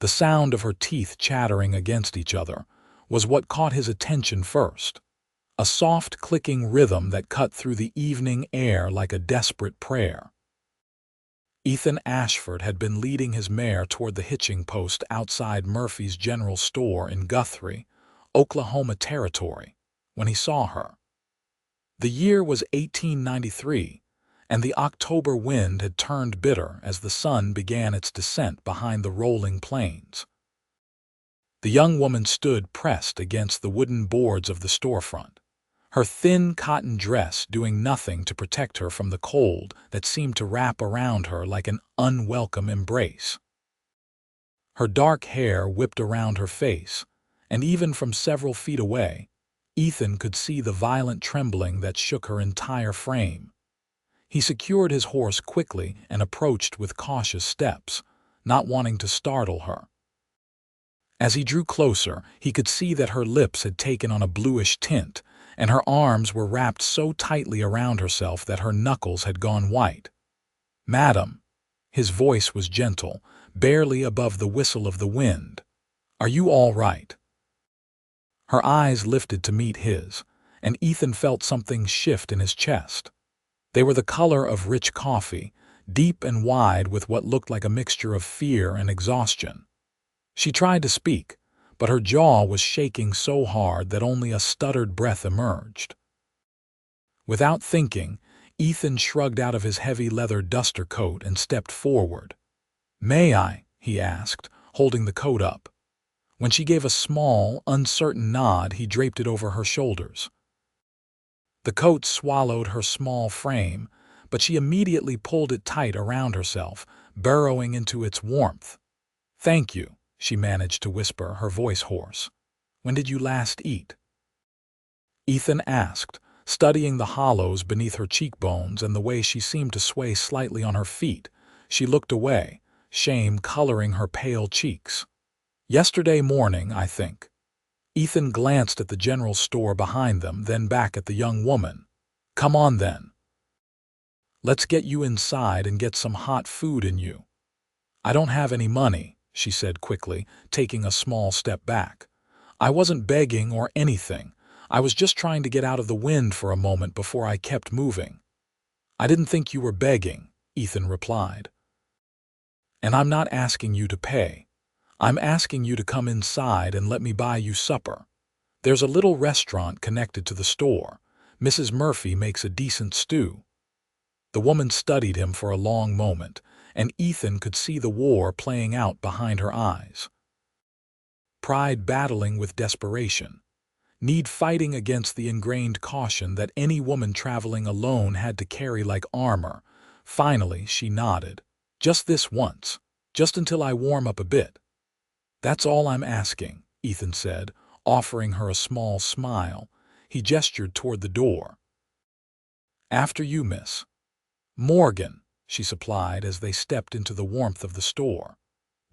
The sound of her teeth chattering against each other was what caught his attention first. A soft clicking rhythm that cut through the evening air like a desperate prayer. Ethan Ashford had been leading his mare toward the hitching post outside Murphy's General Store in Guthrie, Oklahoma Territory, when he saw her. The year was 1893, and the October wind had turned bitter as the sun began its descent behind the rolling plains. The young woman stood pressed against the wooden boards of the storefront, her thin cotton dress doing nothing to protect her from the cold that seemed to wrap around her like an unwelcome embrace. Her dark hair whipped around her face, and even from several feet away, Ethan could see the violent trembling that shook her entire frame. He secured his horse quickly and approached with cautious steps, not wanting to startle her. As he drew closer, he could see that her lips had taken on a bluish tint, and her arms were wrapped so tightly around herself that her knuckles had gone white. "Madam," his voice was gentle, barely above the whistle of the wind, "are you all right?" Her eyes lifted to meet his, and Ethan felt something shift in his chest. They were the color of rich coffee, deep and wide with what looked like a mixture of fear and exhaustion. She tried to speak, but her jaw was shaking so hard that only a stuttered breath emerged. Without thinking, Ethan shrugged out of his heavy leather duster coat and stepped forward. "May I?" he asked, holding the coat up. When she gave a small, uncertain nod, he draped it over her shoulders. The coat swallowed her small frame, but she immediately pulled it tight around herself, burrowing into its warmth. "Thank you," she managed to whisper, her voice hoarse. "When did you last eat?" Ethan asked, studying the hollows beneath her cheekbones and the way she seemed to sway slightly on her feet. She looked away, shame coloring her pale cheeks. "Yesterday morning, I think." Ethan glanced at the general store behind them, then back at the young woman. "Come on then. Let's get you inside and get some hot food in you." "I don't have any money," she said quickly, taking a small step back. "I wasn't begging or anything. I was just trying to get out of the wind for a moment before I kept moving." "I didn't think you were begging," Ethan replied. "And I'm not asking you to pay. I'm asking you to come inside and let me buy you supper. There's a little restaurant connected to the store. Mrs. Murphy makes a decent stew." The woman studied him for a long moment, and Ethan could see the war playing out behind her eyes. Pride battling with desperation. Need fighting against the ingrained caution that any woman traveling alone had to carry like armor. Finally, she nodded. "Just this once. Just until I warm up a bit." "That's all I'm asking," Ethan said, offering her a small smile. He gestured toward the door. "After you, Miss Morgan," she supplied as they stepped into the warmth of the store.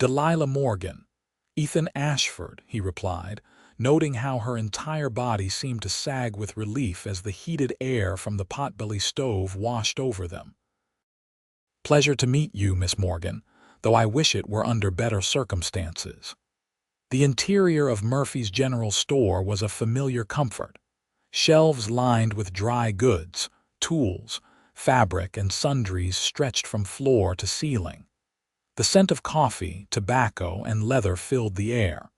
"Delilah Morgan." "Ethan Ashford," he replied, noting how her entire body seemed to sag with relief as the heated air from the potbelly stove washed over them. "Pleasure to meet you, Miss Morgan, though I wish it were under better circumstances." The interior of Murphy's General Store was a familiar comfort. Shelves lined with dry goods, tools, fabric, and sundries stretched from floor to ceiling. The scent of coffee, tobacco, and leather filled the air.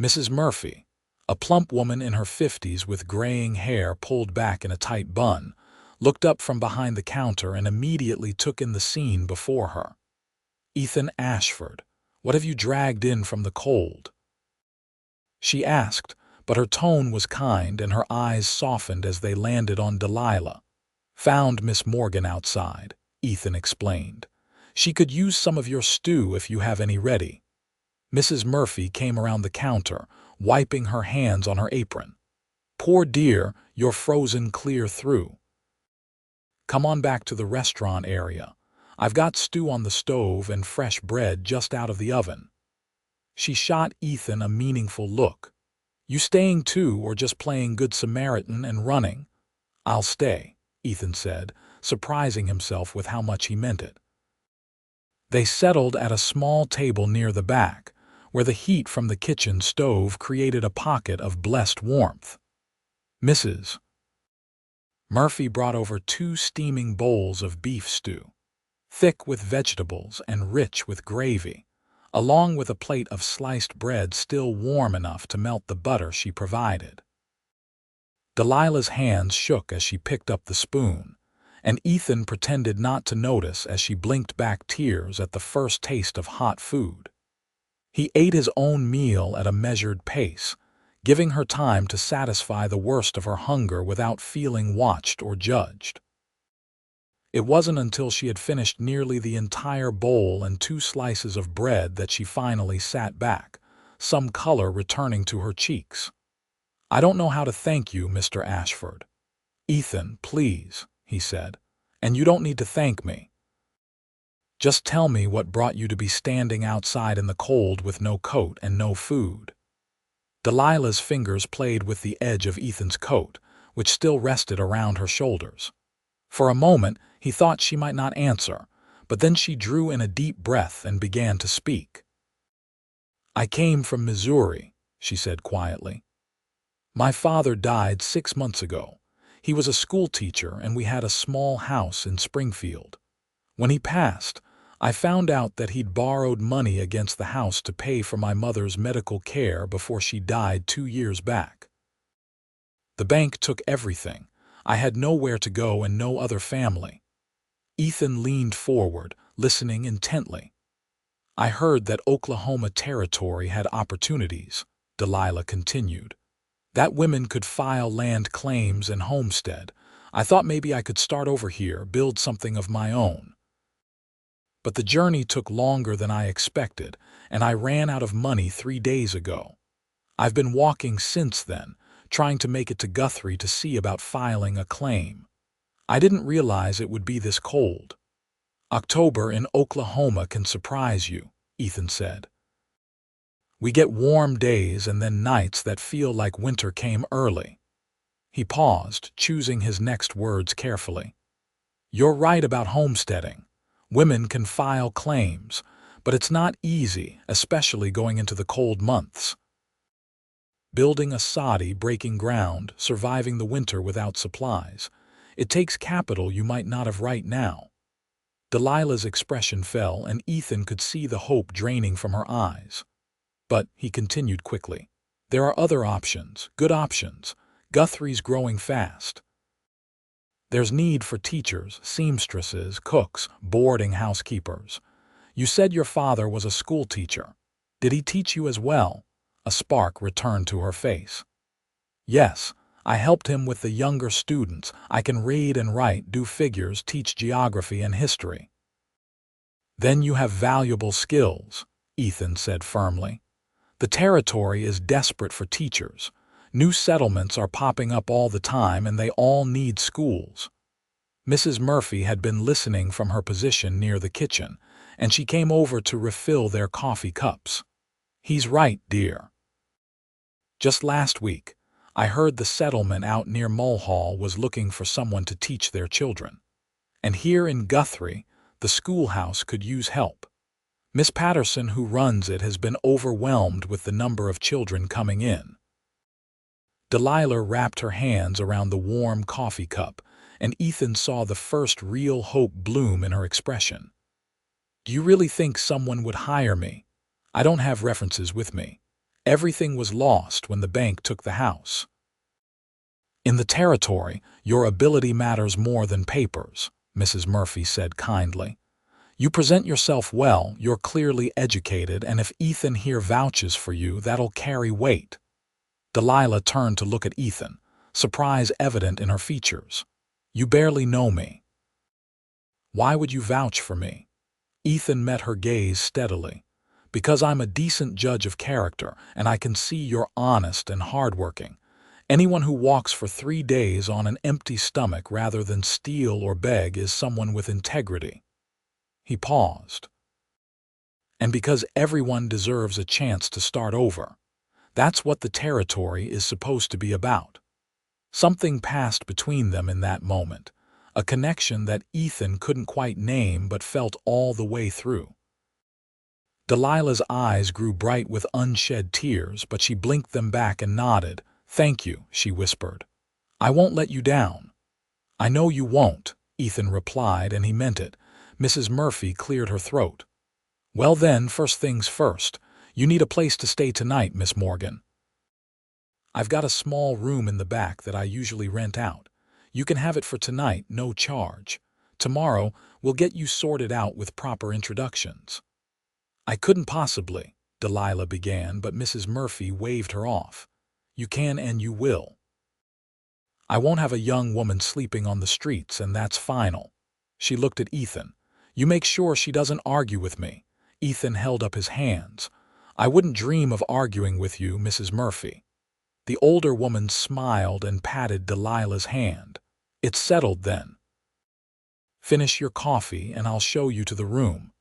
Mrs. Murphy, a plump woman in her 50s with graying hair pulled back in a tight bun, looked up from behind the counter and immediately took in the scene before her. "Ethan Ashford, what have you dragged in from the cold?" she asked, but her tone was kind and her eyes softened as they landed on Delilah. "Found Miss Morgan outside," Ethan explained. "She could use some of your stew if you have any ready." Mrs. Murphy came around the counter, wiping her hands on her apron. "Poor dear, you're frozen clear through. Come on back to the restaurant area. I've got stew on the stove and fresh bread just out of the oven." She shot Ethan a meaningful look. "You staying too, or just playing Good Samaritan and running?" "I'll stay," Ethan said, surprising himself with how much he meant it. They settled at a small table near the back, where the heat from the kitchen stove created a pocket of blessed warmth. Mrs. Murphy brought over 2 steaming bowls of beef stew, thick with vegetables and rich with gravy, along with a plate of sliced bread still warm enough to melt the butter she provided. Delilah's hands shook as she picked up the spoon, and Ethan pretended not to notice as she blinked back tears at the first taste of hot food. He ate his own meal at a measured pace, giving her time to satisfy the worst of her hunger without feeling watched or judged. It wasn't until she had finished nearly the entire bowl and 2 slices of bread that she finally sat back, some color returning to her cheeks. "I don't know how to thank you, Mr. Ashford." "Ethan, please," he said, "and you don't need to thank me. Just tell me what brought you to be standing outside in the cold with no coat and no food." Delilah's fingers played with the edge of Ethan's coat, which still rested around her shoulders. For a moment, he thought she might not answer, but then she drew in a deep breath and began to speak. "I came from Missouri," she said quietly. "My father died 6 months ago. He was a school teacher and we had a small house in Springfield. When he passed, I found out that he'd borrowed money against the house to pay for my mother's medical care before she died 2 years back. The bank took everything. I had nowhere to go and no other family." Ethan leaned forward, listening intently. "I heard that Oklahoma Territory had opportunities," Delilah continued. "That women could file land claims and homestead. I thought maybe I could start over here, build something of my own. But the journey took longer than I expected, and I ran out of money 3 days ago. I've been walking since then, trying to make it to Guthrie to see about filing a claim. I didn't realize it would be this cold." "October in Oklahoma can surprise you," Ethan said. "We get warm days and then nights that feel like winter came early." He paused, choosing his next words carefully. "You're right about homesteading. Women can file claims, but it's not easy, especially going into the cold months. Building a soddy, breaking ground, surviving the winter without supplies. It takes capital you might not have right now." Delilah's expression fell, and Ethan could see the hope draining from her eyes. "But," he continued quickly, "there are other options, good options. Guthrie's growing fast. There's need for teachers, seamstresses, cooks, boarding housekeepers. You said your father was a school teacher. Did he teach you as well?" A spark returned to her face. "Yes, I helped him with the younger students. I can read and write, do figures, teach geography and history." "Then you have valuable skills," Ethan said firmly. "The territory is desperate for teachers. New settlements are popping up all the time and they all need schools." Mrs. Murphy had been listening from her position near the kitchen, and she came over to refill their coffee cups. "He's right, dear. Just last week, I heard the settlement out near Mulhall was looking for someone to teach their children. And here in Guthrie, the schoolhouse could use help. Miss Patterson, who runs it, has been overwhelmed with the number of children coming in." Delilah wrapped her hands around the warm coffee cup, and Ethan saw the first real hope bloom in her expression. "Do you really think someone would hire me? I don't have references with me. Everything was lost when the bank took the house." "In the territory, your ability matters more than papers," Mrs. Murphy said kindly. "You present yourself well, you're clearly educated, and if Ethan here vouches for you, that'll carry weight." Delilah turned to look at Ethan, surprise evident in her features. "You barely know me." "Why would you vouch for me?" Ethan met her gaze steadily. "Because I'm a decent judge of character, and I can see you're honest and hardworking. Anyone who walks for 3 days on an empty stomach rather than steal or beg is someone with integrity." He paused. "And because everyone deserves a chance to start over. That's what the territory is supposed to be about." Something passed between them in that moment, a connection that Ethan couldn't quite name but felt all the way through. Delilah's eyes grew bright with unshed tears, but she blinked them back and nodded. "Thank you," she whispered. "I won't let you down." "I know you won't," Ethan replied, and he meant it. Mrs. Murphy cleared her throat. "Well then, first things first. You need a place to stay tonight, Miss Morgan. I've got a small room in the back that I usually rent out. You can have it for tonight, no charge. Tomorrow, we'll get you sorted out with proper introductions." "I couldn't possibly," Delilah began, but Mrs. Murphy waved her off. "You can and you will. I won't have a young woman sleeping on the streets, and that's final." She looked at Ethan. "You make sure she doesn't argue with me." Ethan held up his hands. "I wouldn't dream of arguing with you, Mrs. Murphy." The older woman smiled and patted Delilah's hand. "It's settled then. Finish your coffee and I'll show you to the room.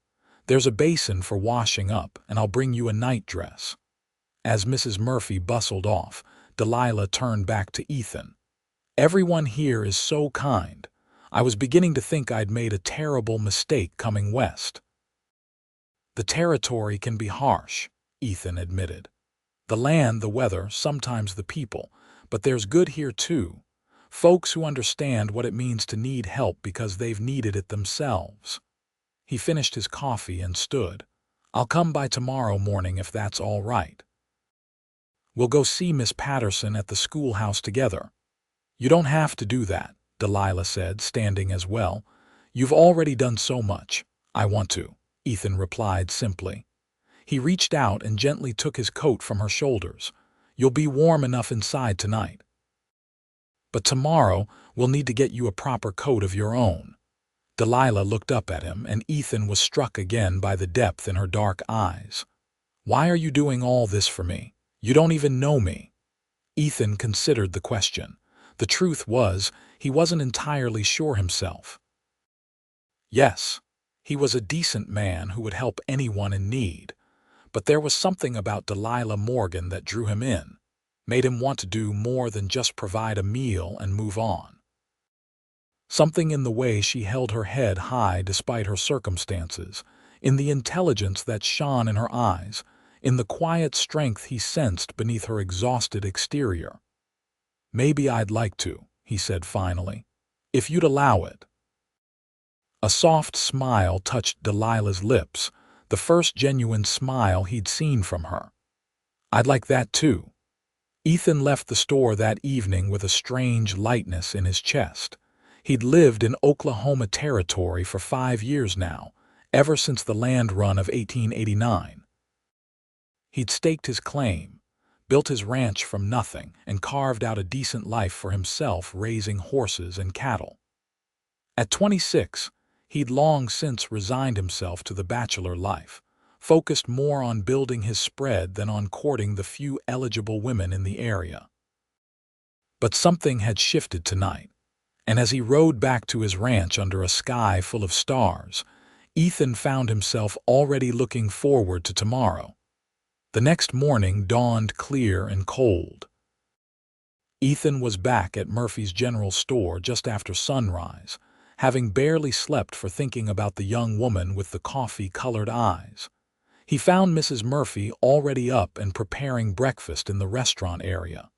There's a basin for washing up, and I'll bring you a nightdress." As Mrs. Murphy bustled off, Delilah turned back to Ethan. "Everyone here is so kind. I was beginning to think I'd made a terrible mistake coming west." "The territory can be harsh," Ethan admitted. "The land, the weather, sometimes the people, but there's good here too. Folks who understand what it means to need help because they've needed it themselves." He finished his coffee and stood. "I'll come by tomorrow morning if that's all right. We'll go see Miss Patterson at the schoolhouse together." "You don't have to do that," Delilah said, standing as well. "You've already done so much." "I want to," Ethan replied simply. He reached out and gently took his coat from her shoulders. "You'll be warm enough inside tonight. But tomorrow we'll need to get you a proper coat of your own." Delilah looked up at him, and Ethan was struck again by the depth in her dark eyes. "Why are you doing all this for me? You don't even know me." Ethan considered the question. The truth was, he wasn't entirely sure himself. Yes, he was a decent man who would help anyone in need. But there was something about Delilah Morgan that drew him in, made him want to do more than just provide a meal and move on. Something in the way she held her head high despite her circumstances, in the intelligence that shone in her eyes, in the quiet strength he sensed beneath her exhausted exterior. "Maybe I'd like to," he said finally, "if you'd allow it." A soft smile touched Delilah's lips, the first genuine smile he'd seen from her. "I'd like that too." Ethan left the store that evening with a strange lightness in his chest. He'd lived in Oklahoma Territory for 5 years now, ever since the land run of 1889. He'd staked his claim, built his ranch from nothing, and carved out a decent life for himself raising horses and cattle. At 26, he'd long since resigned himself to the bachelor life, focused more on building his spread than on courting the few eligible women in the area. But something had shifted tonight, and as he rode back to his ranch under a sky full of stars, Ethan found himself already looking forward to tomorrow. The next morning dawned clear and cold. Ethan was back at Murphy's General Store just after sunrise, having barely slept for thinking about the young woman with the coffee-colored eyes. He found Mrs. Murphy already up and preparing breakfast in the restaurant area.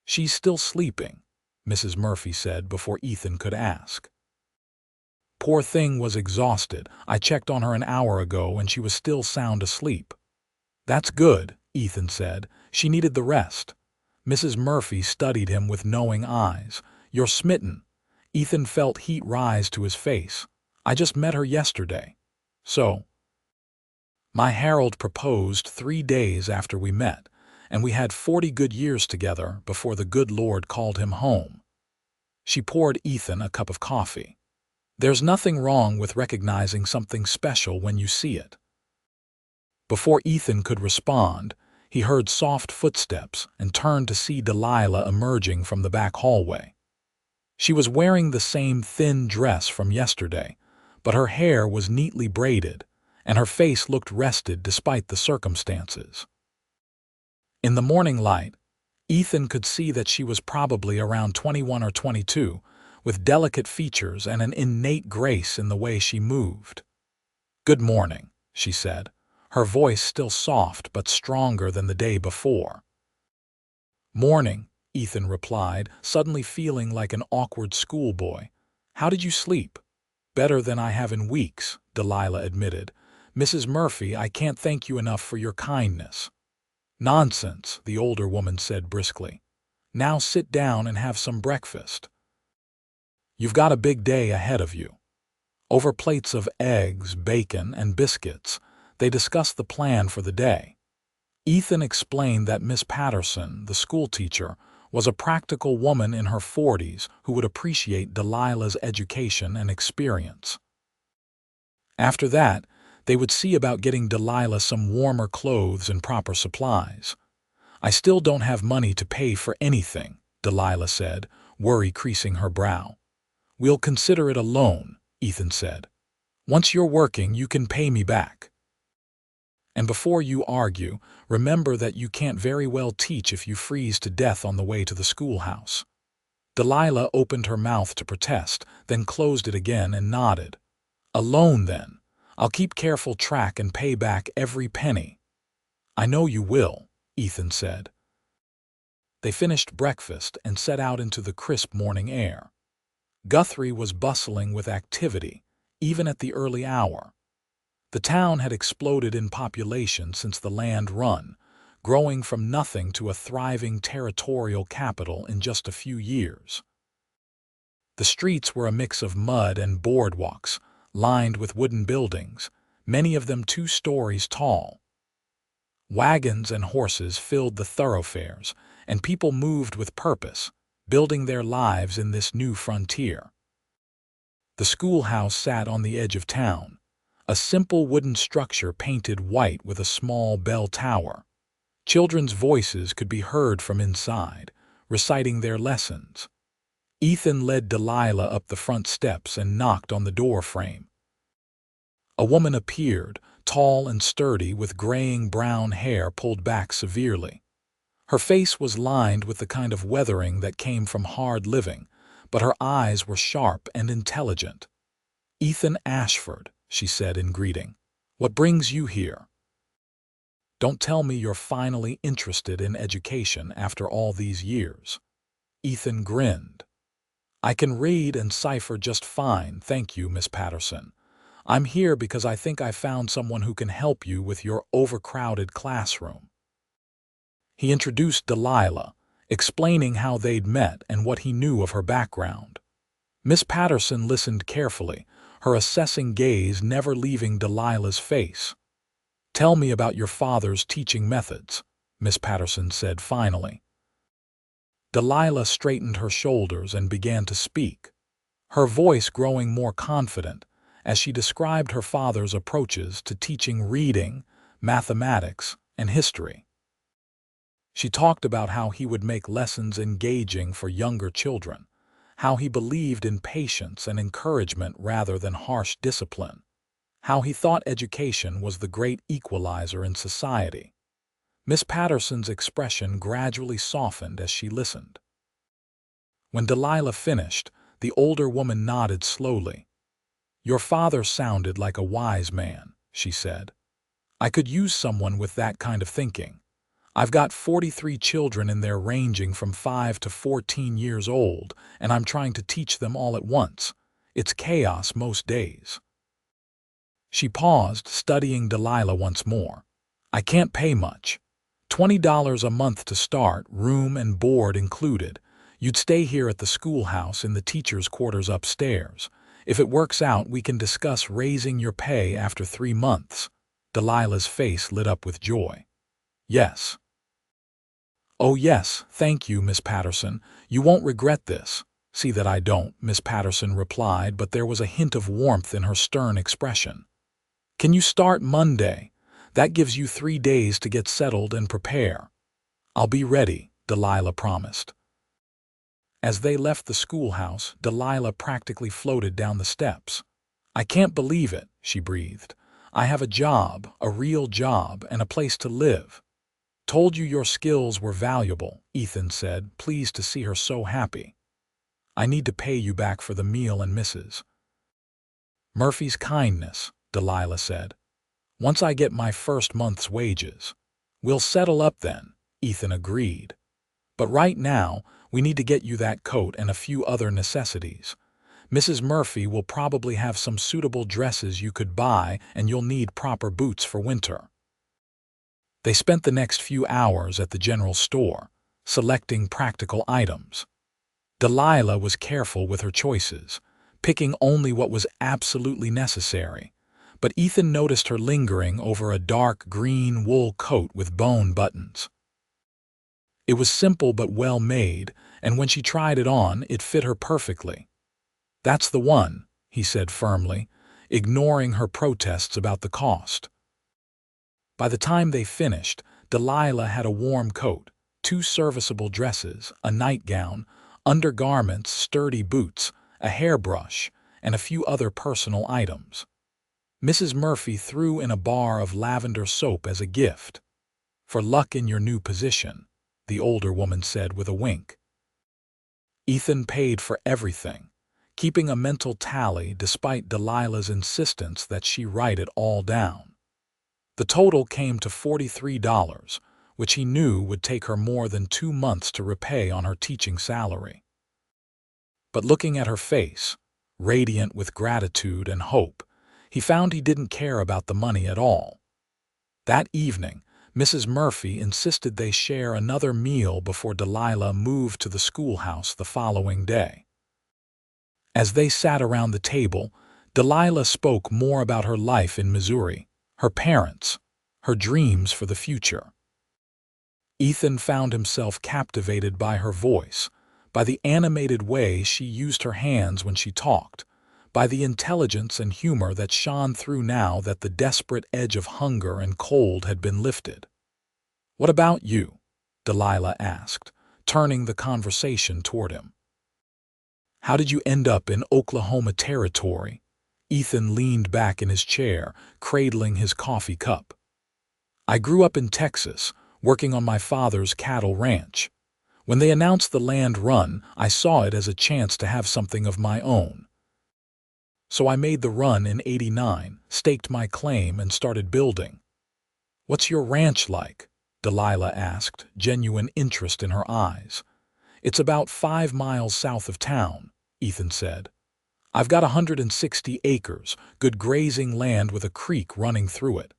"She's still sleeping," Mrs. Murphy said before Ethan could ask. "Poor thing was exhausted. I checked on her an hour ago and she was still sound asleep." "That's good," Ethan said. "She needed the rest." Mrs. Murphy studied him with knowing eyes. "You're smitten." Ethan felt heat rise to his face. "I just met her yesterday." "So?" "My Harold proposed 3 days after we met, and we had 40 good years together before the good Lord called him home." She poured Ethan a cup of coffee. "There's nothing wrong with recognizing something special when you see it." Before Ethan could respond, he heard soft footsteps and turned to see Delilah emerging from the back hallway. She was wearing the same thin dress from yesterday, but her hair was neatly braided, and her face looked rested despite the circumstances. In the morning light, Ethan could see that she was probably around 21 or 22, with delicate features and an innate grace in the way she moved. "Good morning," she said. her voice still soft but stronger than the day before. "Morning," Ethan replied, suddenly feeling like an awkward schoolboy. "How did you sleep?" "Better than I have in weeks," Delilah admitted. "Mrs. Murphy, I can't thank you enough for your kindness." "Nonsense," the older woman said briskly. "Now sit down and have some breakfast. You've got a big day ahead of you." Over plates of eggs, bacon, and biscuits, they discussed the plan for the day. Ethan explained that Miss Patterson, the schoolteacher, was a practical woman in her 40s who would appreciate Delilah's education and experience. After that, they would see about getting Delilah some warmer clothes and proper supplies. "I still don't have money to pay for anything," Delilah said, worry creasing her brow. "We'll consider it a loan," Ethan said. "Once you're working, you can pay me back. And before you argue, remember that you can't very well teach if you freeze to death on the way to the schoolhouse." Delilah opened her mouth to protest, then closed it again and nodded. "A loan, then. I'll keep careful track and pay back every penny." "I know you will," Ethan said. They finished breakfast and set out into the crisp morning air. Guthrie was bustling with activity, even at the early hour. The town had exploded in population since the land run, growing from nothing to a thriving territorial capital in just a few years. The streets were a mix of mud and boardwalks, lined with wooden buildings, many of them 2 stories tall. Wagons and horses filled the thoroughfares, and people moved with purpose, building their lives in this new frontier. The schoolhouse sat on the edge of town, a simple wooden structure painted white with a small bell tower. Children's voices could be heard from inside, reciting their lessons. Ethan led Delilah up the front steps and knocked on the door frame. A woman appeared, tall and sturdy, with graying brown hair pulled back severely. Her face was lined with the kind of weathering that came from hard living, but her eyes were sharp and intelligent. "Ethan Ashford," she said in greeting. "What brings you here?" "Don't tell me you're finally interested in education after all these years." Ethan grinned. "I can read and cipher just fine, thank you, Miss Patterson. I'm here because I think I found someone who can help you with your overcrowded classroom." He introduced Delilah, explaining how they'd met and what he knew of her background. Miss Patterson listened carefully, her assessing gaze never leaving Delilah's face. "Tell me about your father's teaching methods," Miss Patterson said finally. Delilah straightened her shoulders and began to speak, her voice growing more confident as she described her father's approaches to teaching reading, mathematics, and history. She talked about how he would make lessons engaging for younger children, how he believed in patience and encouragement rather than harsh discipline, how he thought education was the great equalizer in society. Miss Patterson's expression gradually softened as she listened. When Delilah finished, the older woman nodded slowly. "Your father sounded like a wise man," she said. "I could use someone with that kind of thinking. I've got 43 children in there ranging from 5 to 14 years old, and I'm trying to teach them all at once. It's chaos most days." She paused, studying Delilah once more. "I can't pay much. $20 a month to start, room and board included. You'd stay here at the schoolhouse in the teachers' quarters upstairs. If it works out, we can discuss raising your pay after 3 months. Delilah's face lit up with joy. "Yes." "Oh yes, thank you, Miss Patterson. You won't regret this." "See that I don't," Miss Patterson replied, but there was a hint of warmth in her stern expression. "Can you start Monday? That gives you 3 days to get settled and prepare." "I'll be ready," Delilah promised. As they left the schoolhouse, Delilah practically floated down the steps. "I can't believe it," she breathed. "I have a job, a real job, and a place to live." "Told you your skills were valuable," Ethan said, pleased to see her so happy. "I need to pay you back for the meal and Mrs. Murphy's kindness," Delilah said. Once I get my first month's wages. We'll settle up then, Ethan agreed. But right now, we need to get you that coat and a few other necessities. Mrs. Murphy will probably have some suitable dresses you could buy, and you'll need proper boots for winter. They spent the next few hours at the general store, selecting practical items. Delilah was careful with her choices, picking only what was absolutely necessary, but Ethan noticed her lingering over a dark green wool coat with bone buttons. It was simple but well made, and when she tried it on, it fit her perfectly. "That's the one," he said firmly, ignoring her protests about the cost. By the time they finished, Delilah had a warm coat, 2 serviceable dresses, a nightgown, undergarments, sturdy boots, a hairbrush, and a few other personal items. Mrs. Murphy threw in a bar of lavender soap as a gift. "For luck in your new position," the older woman said with a wink. Ethan paid for everything, keeping a mental tally despite Delilah's insistence that she write it all down. The total came to $43, which he knew would take her more than 2 months to repay on her teaching salary. But looking at her face, radiant with gratitude and hope, he found he didn't care about the money at all. That evening, Mrs. Murphy insisted they share another meal before Delilah moved to the schoolhouse the following day. As they sat around the table, Delilah spoke more about her life in Missouri, her parents, her dreams for the future. Ethan found himself captivated by her voice, by the animated way she used her hands when she talked, by the intelligence and humor that shone through now that the desperate edge of hunger and cold had been lifted. "What about you?" Delilah asked, turning the conversation toward him. "How did you end up in Oklahoma Territory?" Ethan leaned back in his chair, cradling his coffee cup. "I grew up in Texas, working on my father's cattle ranch. When they announced the land run, I saw it as a chance to have something of my own. So I made the run in '89, staked my claim, and started building." "What's your ranch like?" Delilah asked, genuine interest in her eyes. "It's about 5 miles south of town," Ethan said. "I've got 160 acres, good grazing land with a creek running through it.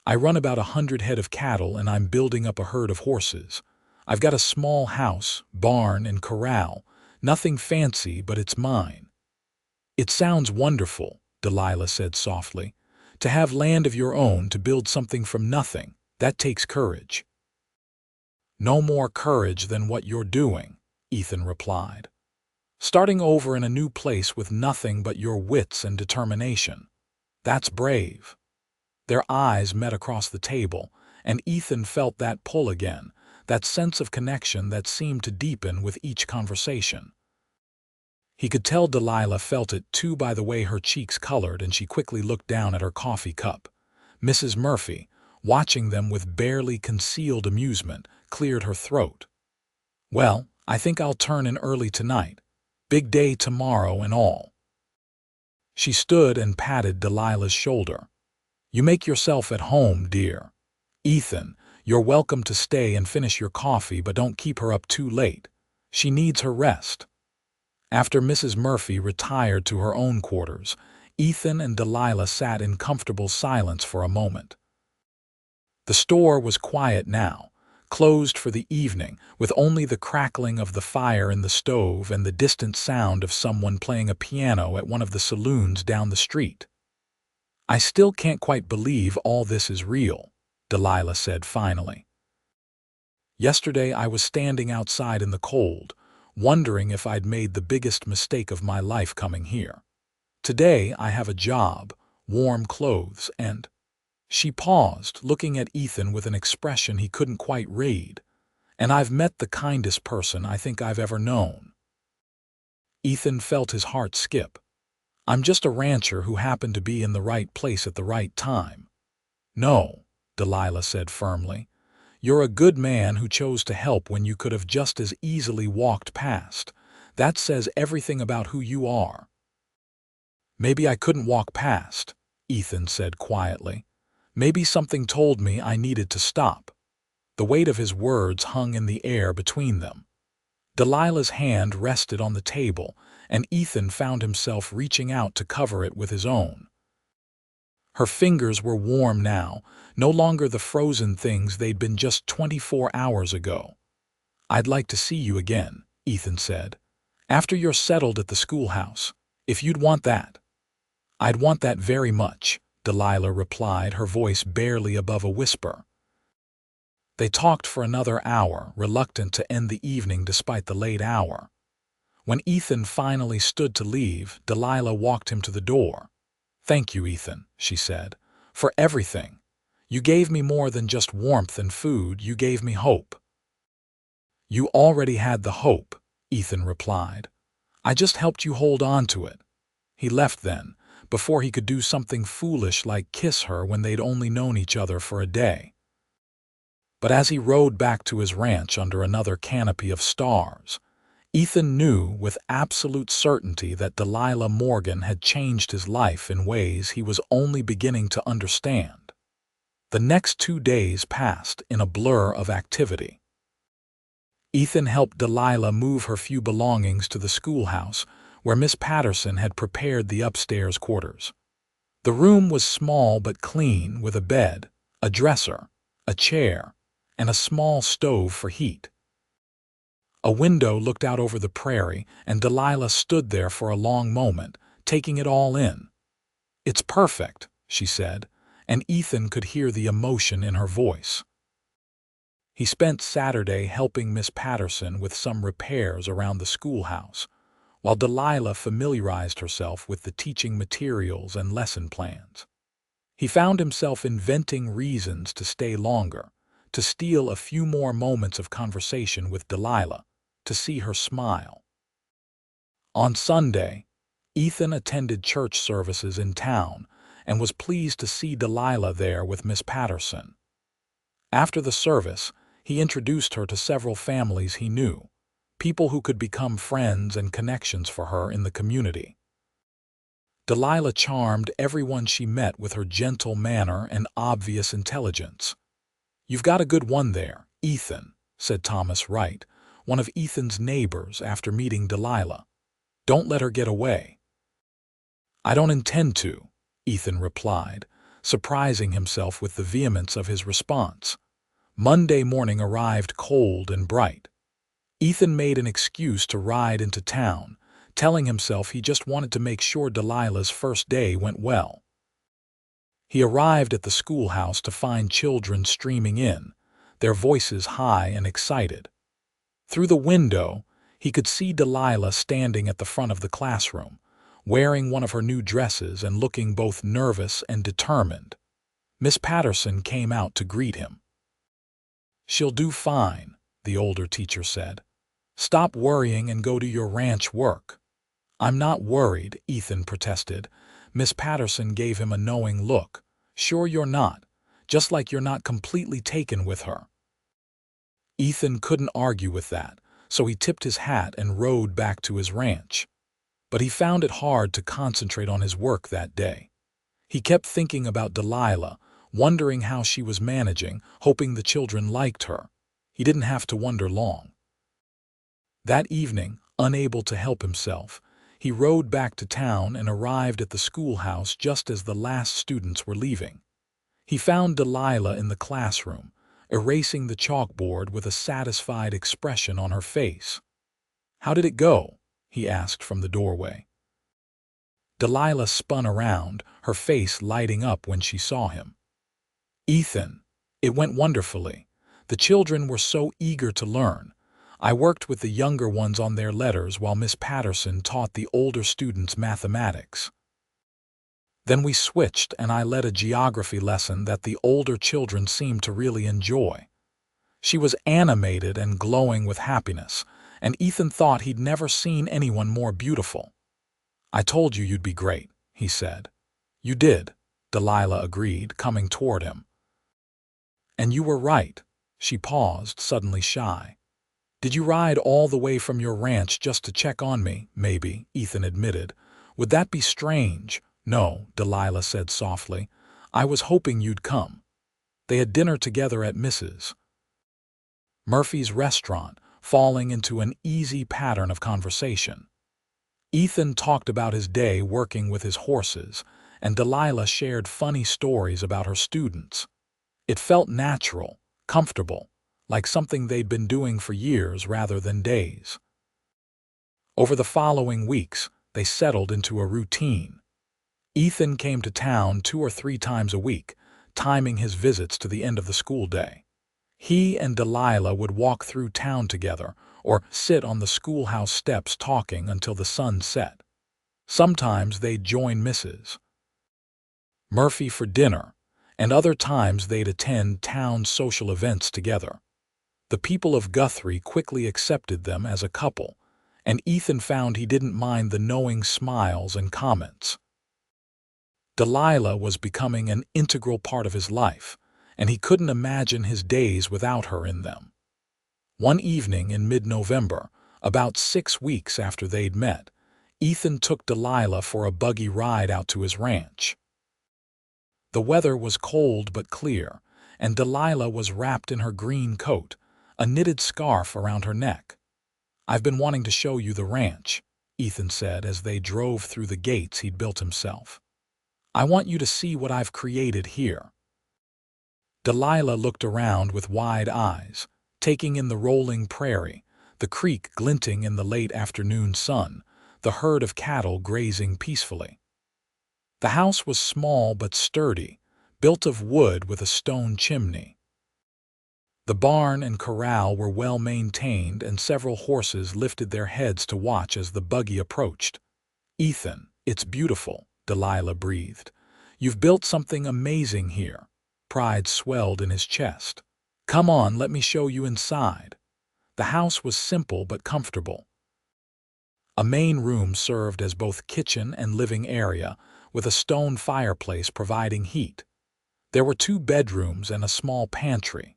I run about 100 head of cattle, and I'm building up a herd of horses. I've got a small house, barn, and corral, nothing fancy, but it's mine." "It sounds wonderful," Delilah said softly. "To have land of your own, to build something from nothing, that takes courage." "No more courage than what you're doing," Ethan replied. "Starting over in a new place with nothing but your wits and determination. That's brave." Their eyes met across the table, and Ethan felt that pull again, that sense of connection that seemed to deepen with each conversation. He could tell Delilah felt it too by the way her cheeks colored, and she quickly looked down at her coffee cup. Mrs. Murphy, watching them with barely concealed amusement, cleared her throat. "Well, I think I'll turn in early tonight. Big day tomorrow and all." She stood and patted Delilah's shoulder. "You make yourself at home, dear. Ethan, you're welcome to stay and finish your coffee, but don't keep her up too late. She needs her rest." After Mrs. Murphy retired to her own quarters, Ethan and Delilah sat in comfortable silence for a moment. The store was quiet now, closed for the evening, with only the crackling of the fire in the stove and the distant sound of someone playing a piano at one of the saloons down the street. "I still can't quite believe all this is real," Delilah said finally. "Yesterday I was standing outside in the cold, wondering if I'd made the biggest mistake of my life coming here. Today I have a job, warm clothes, and—" She paused, looking at Ethan with an expression he couldn't quite read. "And I've met the kindest person I think I've ever known." Ethan felt his heart skip. "I'm just a rancher who happened to be in the right place at the right time." "No," Delilah said firmly. "You're a good man who chose to help when you could have just as easily walked past. That says everything about who you are." "Maybe I couldn't walk past," Ethan said quietly. Maybe something told me I needed to stop. The weight of his words hung in the air between them. Delilah's hand rested on the table, and Ethan found himself reaching out to cover it with his own. Her fingers were warm now, no longer the frozen things they'd been just 24 hours ago. "I'd like to see you again," Ethan said. "After you're settled at the schoolhouse, if you'd want that." "I'd want that very much," Delilah replied, her voice barely above a whisper. They talked for another hour, reluctant to end the evening despite the late hour. When Ethan finally stood to leave, Delilah walked him to the door. "Thank you, Ethan," she said, "for everything. You gave me more than just warmth and food, you gave me hope." "You already had the hope," Ethan replied. "I just helped you hold on to it." He left then, before he could do something foolish like kiss her when they'd only known each other for a day. But as he rode back to his ranch under another canopy of stars, Ethan knew with absolute certainty that Delilah Morgan had changed his life in ways he was only beginning to understand. The next 2 days passed in a blur of activity. Ethan helped Delilah move her few belongings to the schoolhouse, where Miss Patterson had prepared the upstairs quarters. The room was small but clean, with a bed, a dresser, a chair, and a small stove for heat. A window looked out over the prairie, and Delilah stood there for a long moment, taking it all in. "It's perfect," she said, and Ethan could hear the emotion in her voice. He spent Saturday helping Miss Patterson with some repairs around the schoolhouse, while Delilah familiarized herself with the teaching materials and lesson plans. He found himself inventing reasons to stay longer, to steal a few more moments of conversation with Delilah, to see her smile. On Sunday, Ethan attended church services in town and was pleased to see Delilah there with Miss Patterson. After the service, he introduced her to several families he knew, people who could become friends and connections for her in the community. Delilah charmed everyone she met with her gentle manner and obvious intelligence. "You've got a good one there, Ethan," said Thomas Wright, one of Ethan's neighbors, after meeting Delilah. "Don't let her get away." "I don't intend to," Ethan replied, surprising himself with the vehemence of his response. Monday morning arrived cold and bright. Ethan made an excuse to ride into town, telling himself he just wanted to make sure Delilah's first day went well. He arrived at the schoolhouse to find children streaming in, their voices high and excited. Through the window, he could see Delilah standing at the front of the classroom, wearing one of her new dresses and looking both nervous and determined. Miss Patterson came out to greet him. "She'll do fine," the older teacher said. "Stop worrying and go do your ranch work." "I'm not worried," Ethan protested. Miss Patterson gave him a knowing look. "Sure you're not, just like you're not completely taken with her." Ethan couldn't argue with that, so he tipped his hat and rode back to his ranch. But he found it hard to concentrate on his work that day. He kept thinking about Delilah, wondering how she was managing, hoping the children liked her. He didn't have to wonder long. That evening, unable to help himself, he rode back to town and arrived at the schoolhouse just as the last students were leaving. He found Delilah in the classroom, erasing the chalkboard with a satisfied expression on her face. "How did it go?" he asked from the doorway. Delilah spun around, her face lighting up when she saw him. "Ethan, it went wonderfully. The children were so eager to learn. I worked with the younger ones on their letters while Miss Patterson taught the older students mathematics. Then we switched and I led a geography lesson that the older children seemed to really enjoy." She was animated and glowing with happiness, and Ethan thought he'd never seen anyone more beautiful. "I told you you'd be great," he said. "You did," Delilah agreed, coming toward him. "And you were right." She paused, suddenly shy. "Did you ride all the way from your ranch just to check on me?" "Maybe," Ethan admitted. "Would that be strange, "No," Delilah said softly. "I was hoping you'd come." They had dinner together at Mrs. Murphy's restaurant, falling into an easy pattern of conversation. Ethan talked about his day working with his horses, and Delilah shared funny stories about her students. It felt natural, comfortable, like something they'd been doing for years rather than days. Over the following weeks, they settled into a routine. Ethan came to town 2 or 3 times a week, timing his visits to the end of the school day. He and Delilah would walk through town together or sit on the schoolhouse steps talking until the sun set. Sometimes they'd join Mrs. Murphy for dinner, and other times they'd attend town social events together. The people of Guthrie quickly accepted them as a couple, and Ethan found he didn't mind the knowing smiles and comments. Delilah was becoming an integral part of his life, and he couldn't imagine his days without her in them. One evening in mid-November, about 6 weeks after they'd met, Ethan took Delilah for a buggy ride out to his ranch. The weather was cold but clear, and Delilah was wrapped in her green coat, a knitted scarf around her neck. "I've been wanting to show you the ranch," Ethan said as they drove through the gates he'd built himself. "I want you to see what I've created here." Delilah looked around with wide eyes, taking in the rolling prairie, the creek glinting in the late afternoon sun, the herd of cattle grazing peacefully. The house was small but sturdy, built of wood with a stone chimney. The barn and corral were well maintained, and several horses lifted their heads to watch as the buggy approached. "Ethan, it's beautiful," Delilah breathed. "You've built something amazing here." Pride swelled in his chest. "Come on, let me show you inside." The house was simple but comfortable. A main room served as both kitchen and living area, with a stone fireplace providing heat. There were 2 bedrooms and a small pantry.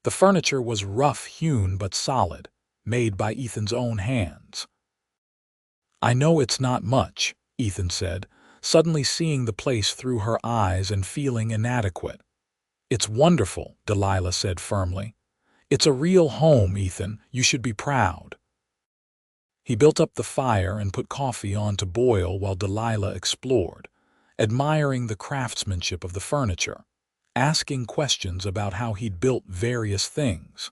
The furniture was rough-hewn but solid, made by Ethan's own hands. "I know it's not much," Ethan said, suddenly seeing the place through her eyes and feeling inadequate. "It's wonderful," Delilah said firmly. "It's a real home, Ethan. You should be proud." He built up the fire and put coffee on to boil while Delilah explored, admiring the craftsmanship of the furniture, asking questions about how he'd built various things.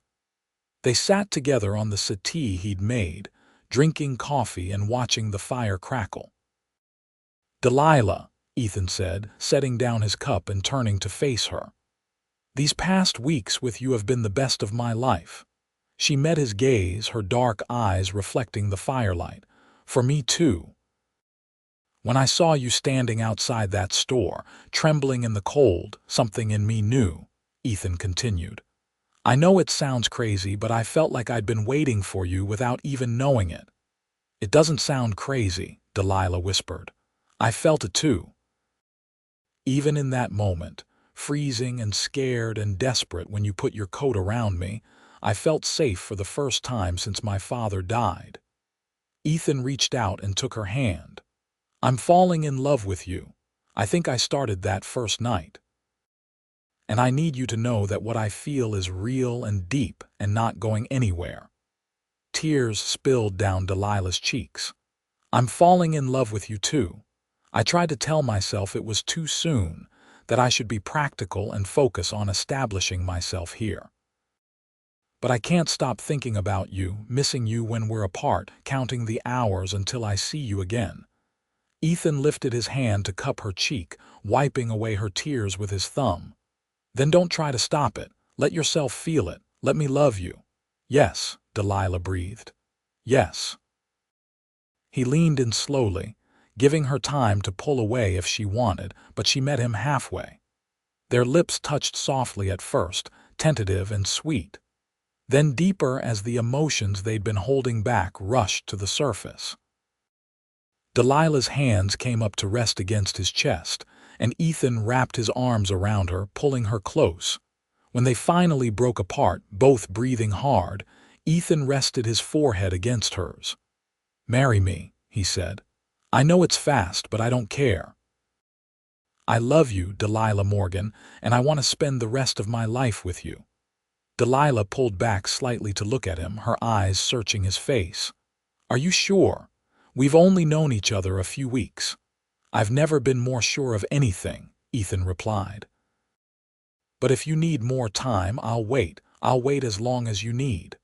They sat together on the settee he'd made, drinking coffee and watching the fire crackle. "Delilah," Ethan said, setting down his cup and turning to face her. "These past weeks with you have been the best of my life." She met his gaze, her dark eyes reflecting the firelight. "For me too. When I saw you standing outside that store, trembling in the cold, something in me knew," Ethan continued. "I know it sounds crazy, but I felt like I'd been waiting for you without even knowing it." "It doesn't sound crazy," Delilah whispered. "I felt it too." "Even in that moment, freezing and scared and desperate when you put your coat around me, I felt safe for the first time since my father died." Ethan reached out and took her hand. "I'm falling in love with you. I think I started that first night. And I need you to know that what I feel is real and deep and not going anywhere." Tears spilled down Delilah's cheeks. "I'm falling in love with you too. I tried to tell myself it was too soon, that I should be practical and focus on establishing myself here. But I can't stop thinking about you, missing you when we're apart, counting the hours until I see you again." Ethan lifted his hand to cup her cheek, wiping away her tears with his thumb. "Then don't try to stop it. Let yourself feel it. Let me love you." "Yes," Delilah breathed. "Yes." He leaned in slowly, giving her time to pull away if she wanted, but she met him halfway. Their lips touched softly at first, tentative and sweet, then deeper as the emotions they'd been holding back rushed to the surface. Delilah's hands came up to rest against his chest, and Ethan wrapped his arms around her, pulling her close. When they finally broke apart, both breathing hard, Ethan rested his forehead against hers. "Marry me," he said. "I know it's fast, but I don't care." I love you, Delilah Morgan, and I want to spend the rest of my life with you. Delilah pulled back slightly to look at him, her eyes searching his face. Are you sure? We've only known each other a few weeks. I've never been more sure of anything, Ethan replied. But if you need more time, I'll wait. I'll wait as long as you need.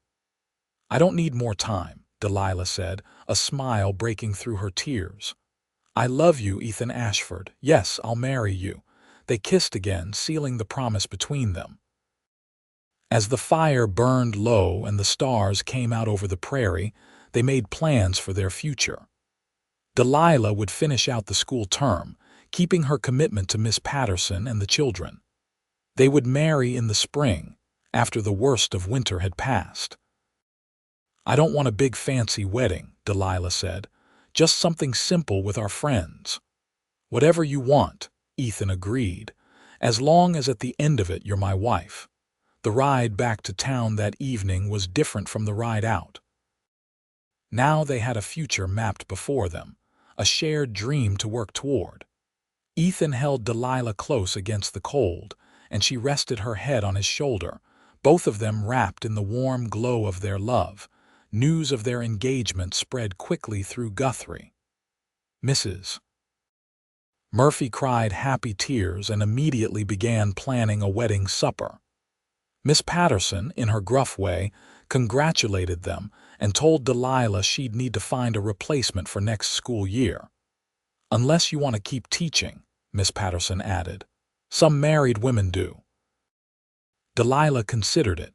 I don't need more time, Delilah said, a smile breaking through her tears. I love you, Ethan Ashford. Yes, I'll marry you. They kissed again, sealing the promise between them. As the fire burned low and the stars came out over the prairie, they made plans for their future. Delilah would finish out the school term, keeping her commitment to Miss Patterson and the children. They would marry in the spring, after the worst of winter had passed. I don't want a big fancy wedding, Delilah said. Just something simple with our friends. Whatever you want, Ethan agreed, as long as at the end of it you're my wife. The ride back to town that evening was different from the ride out. Now they had a future mapped before them, a shared dream to work toward. Ethan held Delilah close against the cold, and she rested her head on his shoulder, both of them wrapped in the warm glow of their love. News of their engagement spread quickly through Guthrie. Mrs. Murphy cried happy tears and immediately began planning a wedding supper. Miss Patterson, in her gruff way, congratulated them and told Delilah she'd need to find a replacement for next school year. Unless you want to keep teaching, Miss Patterson added. Some married women do. Delilah considered it.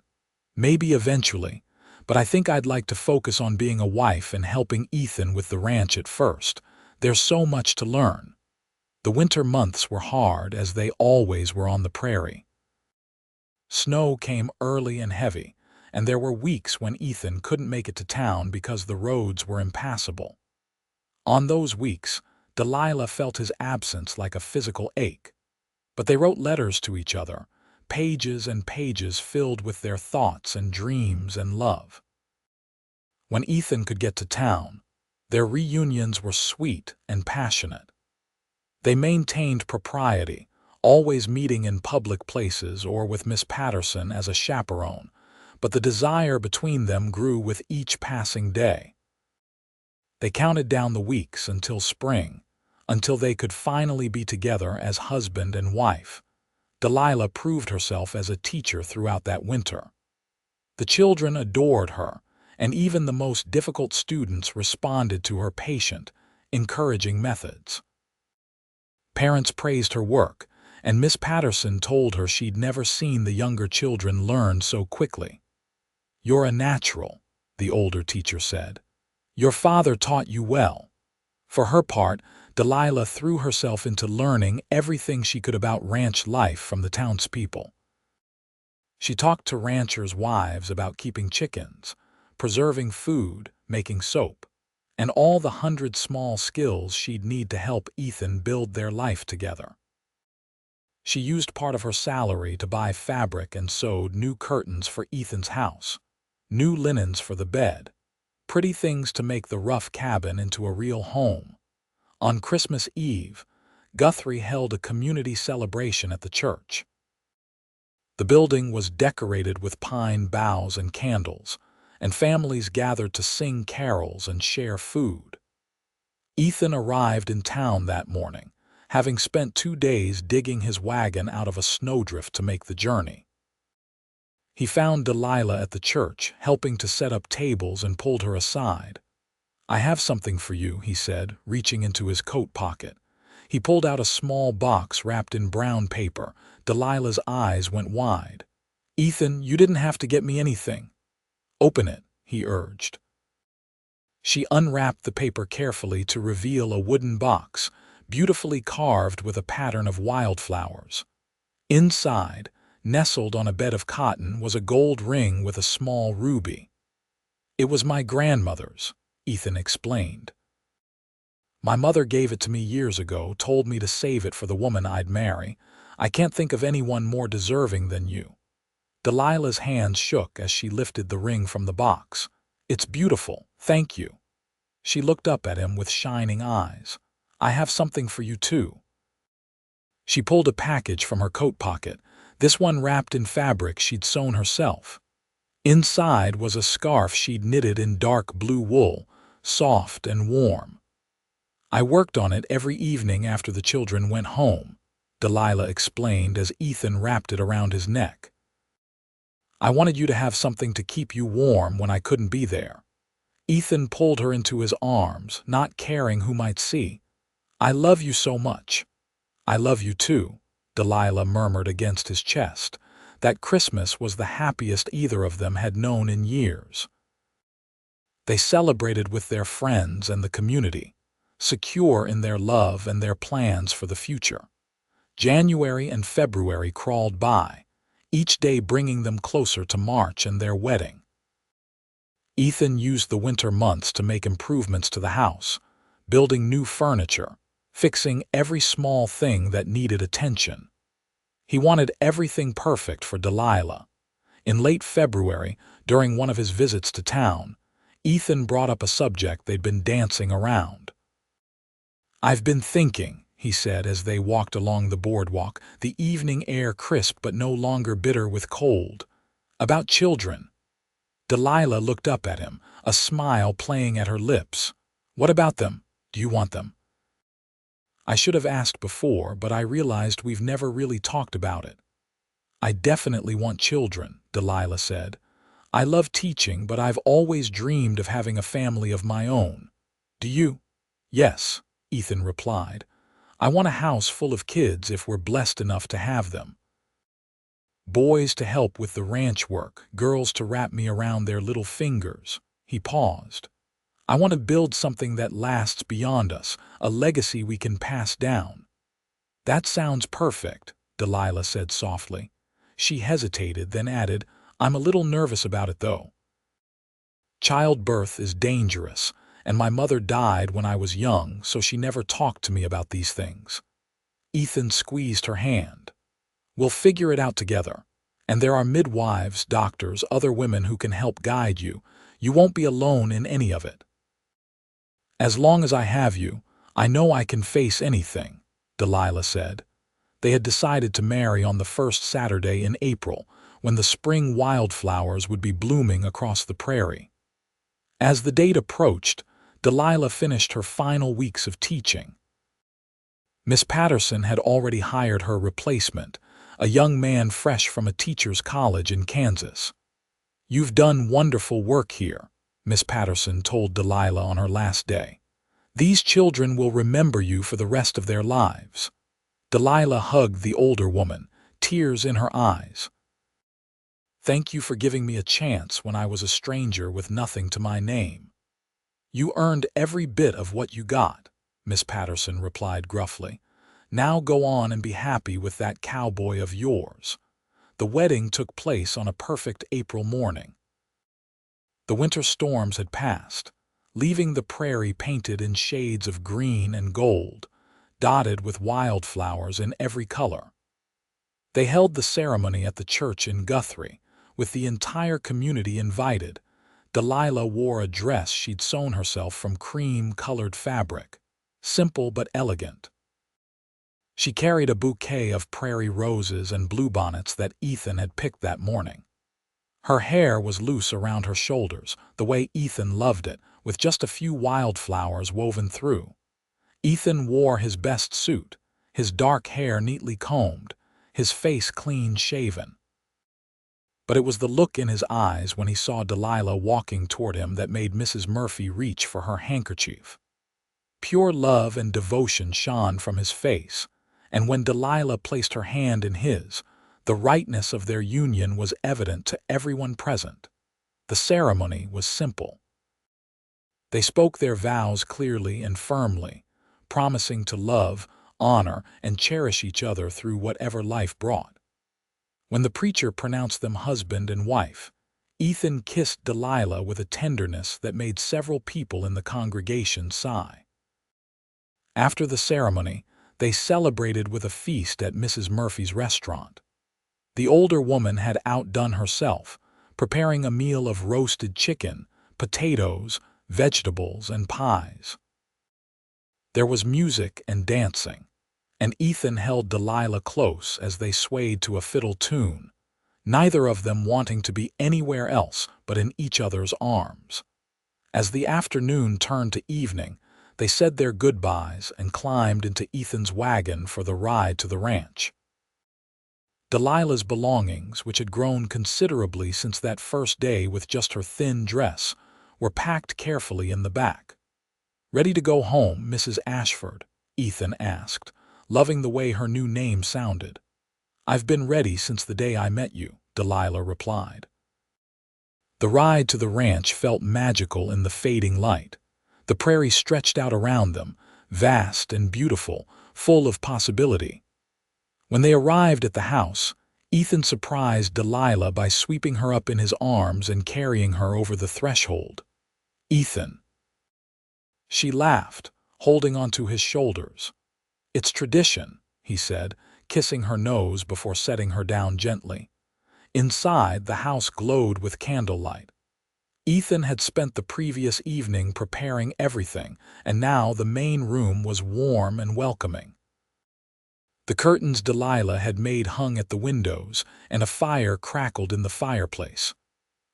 Maybe eventually, but I think I'd like to focus on being a wife and helping Ethan with the ranch at first. There's so much to learn. The winter months were hard, as they always were on the prairie. Snow came early and heavy, and there were weeks when Ethan couldn't make it to town because the roads were impassable. On those weeks, Delilah felt his absence like a physical ache. But they wrote letters to each other, pages and pages filled with their thoughts and dreams and love. When Ethan could get to town, their reunions were sweet and passionate. They maintained propriety, always meeting in public places or with Miss Patterson as a chaperone, but the desire between them grew with each passing day. They counted down the weeks until spring, until they could finally be together as husband and wife. Delilah proved herself as a teacher throughout that winter. The children adored her, and even the most difficult students responded to her patient, encouraging methods. Parents praised her work, and Miss Patterson told her she'd never seen the younger children learn so quickly. You're a natural, the older teacher said. Your father taught you well. For her part, Delilah threw herself into learning everything she could about ranch life from the townspeople. She talked to ranchers' wives about keeping chickens, preserving food, making soap, and all the 100 small skills she'd need to help Ethan build their life together. She used part of her salary to buy fabric and sewed new curtains for Ethan's house, new linens for the bed, pretty things to make the rough cabin into a real home. On Christmas Eve, Guthrie held a community celebration at the church. The building was decorated with pine boughs and candles, and families gathered to sing carols and share food. Ethan arrived in town that morning, having spent 2 days digging his wagon out of a snowdrift to make the journey. He found Delilah at the church, helping to set up tables, and pulled her aside. I have something for you, he said, reaching into his coat pocket. He pulled out a small box wrapped in brown paper. Delilah's eyes went wide. Ethan, you didn't have to get me anything. Open it, he urged. She unwrapped the paper carefully to reveal a wooden box, beautifully carved with a pattern of wildflowers. Inside, nestled on a bed of cotton, was a gold ring with a small ruby. It was my grandmother's, Ethan explained. My mother gave it to me years ago, told me to save it for the woman I'd marry. I can't think of anyone more deserving than you. Delilah's hands shook as she lifted the ring from the box. It's beautiful, thank you. She looked up at him with shining eyes. I have something for you too. She pulled a package from her coat pocket, this one wrapped in fabric she'd sewn herself. Inside was a scarf she'd knitted in dark blue wool, soft and warm. "I worked on it every evening after the children went home," Delilah explained as Ethan wrapped it around his neck. "I wanted you to have something to keep you warm when I couldn't be there." Ethan pulled her into his arms, not caring who might see. "I love you so much." "I love you too," Delilah murmured against his chest. That Christmas was the happiest either of them had known in years. They celebrated with their friends and the community, secure in their love and their plans for the future. January and February crawled by, each day bringing them closer to March and their wedding. Ethan used the winter months to make improvements to the house, building new furniture, fixing every small thing that needed attention. He wanted everything perfect for Delilah. In late February, during one of his visits to town, Ethan brought up a subject they'd been dancing around. "I've been thinking," he said as they walked along the boardwalk, the evening air crisp but no longer bitter with cold, "about children." Delilah looked up at him, a smile playing at her lips. "What about them? Do you want them?" "I should have asked before, but I realized we've never really talked about it." "I definitely want children," Delilah said. "I love teaching, but I've always dreamed of having a family of my own. Do you?" "Yes," Ethan replied. "I want a house full of kids if we're blessed enough to have them. Boys to help with the ranch work, girls to wrap me around their little fingers." He paused. "I want to build something that lasts beyond us, a legacy we can pass down." "That sounds perfect," Delilah said softly. She hesitated, then added, "I'm a little nervous about it, though. Childbirth is dangerous, and my mother died when I was young, so she never talked to me about these things." Ethan squeezed her hand. "We'll figure it out together. And there are midwives, doctors, other women who can help guide you. You won't be alone in any of it." "As long as I have you, I know I can face anything," Delilah said. They had decided to marry on the first Saturday in April, when the spring wildflowers would be blooming across the prairie. As the date approached, Delilah finished her final weeks of teaching. Miss Patterson had already hired her replacement, a young man fresh from a teacher's college in Kansas. "You've done wonderful work here," Miss Patterson told Delilah on her last day. "These children will remember you for the rest of their lives." Delilah hugged the older woman, tears in her eyes. "Thank you for giving me a chance when I was a stranger with nothing to my name." "You earned every bit of what you got," Miss Patterson replied gruffly. "Now go on and be happy with that cowboy of yours." The wedding took place on a perfect April morning. The winter storms had passed, leaving the prairie painted in shades of green and gold, dotted with wildflowers in every color. They held the ceremony at the church in Guthrie, with the entire community invited. Delilah wore a dress she'd sewn herself from cream-colored fabric, simple but elegant. She carried a bouquet of prairie roses and bluebonnets that Ethan had picked that morning. Her hair was loose around her shoulders, the way Ethan loved it, with just a few wildflowers woven through. Ethan wore his best suit, his dark hair neatly combed, his face clean-shaven. But it was the look in his eyes when he saw Delilah walking toward him that made Mrs. Murphy reach for her handkerchief. Pure love and devotion shone from his face, and when Delilah placed her hand in his, the rightness of their union was evident to everyone present. The ceremony was simple. They spoke their vows clearly and firmly, promising to love, honor, and cherish each other through whatever life brought. When the preacher pronounced them husband and wife, Ethan kissed Delilah with a tenderness that made several people in the congregation sigh. After the ceremony, they celebrated with a feast at Mrs. Murphy's restaurant. The older woman had outdone herself, preparing a meal of roasted chicken, potatoes, vegetables, and pies. There was music and dancing, and Ethan held Delilah close as they swayed to a fiddle tune, neither of them wanting to be anywhere else but in each other's arms. As the afternoon turned to evening, they said their goodbyes and climbed into Ethan's wagon for the ride to the ranch. Delilah's belongings, which had grown considerably since that first day with just her thin dress, were packed carefully in the back. "Ready to go home, Mrs. Ashford?" Ethan asked, loving the way her new name sounded. "I've been ready since the day I met you," Delilah replied. The ride to the ranch felt magical in the fading light. The prairie stretched out around them, vast and beautiful, full of possibility. When they arrived at the house, Ethan surprised Delilah by sweeping her up in his arms and carrying her over the threshold. "Ethan." She laughed, holding onto his shoulders. "It's tradition," he said, kissing her nose before setting her down gently. Inside, the house glowed with candlelight. Ethan had spent the previous evening preparing everything, and now the main room was warm and welcoming. The curtains Delilah had made hung at the windows, and a fire crackled in the fireplace.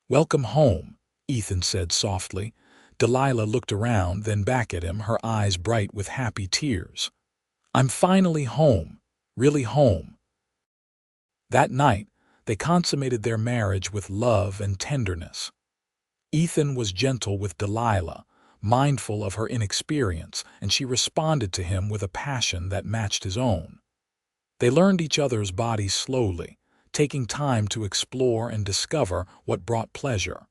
"Welcome home," Ethan said softly. Delilah looked around, then back at him, her eyes bright with happy tears. "I'm finally home, really home." That night, they consummated their marriage with love and tenderness. Ethan was gentle with Delilah, mindful of her inexperience, and she responded to him with a passion that matched his own. They learned each other's bodies slowly, taking time to explore and discover what brought pleasure.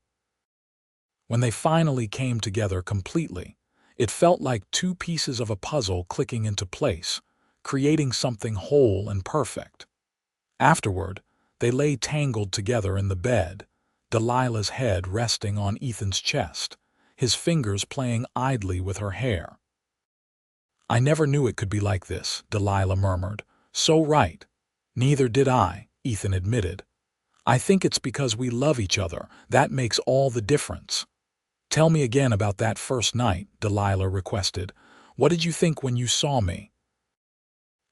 When they finally came together completely, it felt like two pieces of a puzzle clicking into place, creating something whole and perfect. Afterward, they lay tangled together in the bed, Delilah's head resting on Ethan's chest, his fingers playing idly with her hair. "I never knew it could be like this," Delilah murmured. "So right." "Neither did I," Ethan admitted. "I think it's because we love each other. That makes all the difference." "Tell me again about that first night," Delilah requested. "What did you think when you saw me?"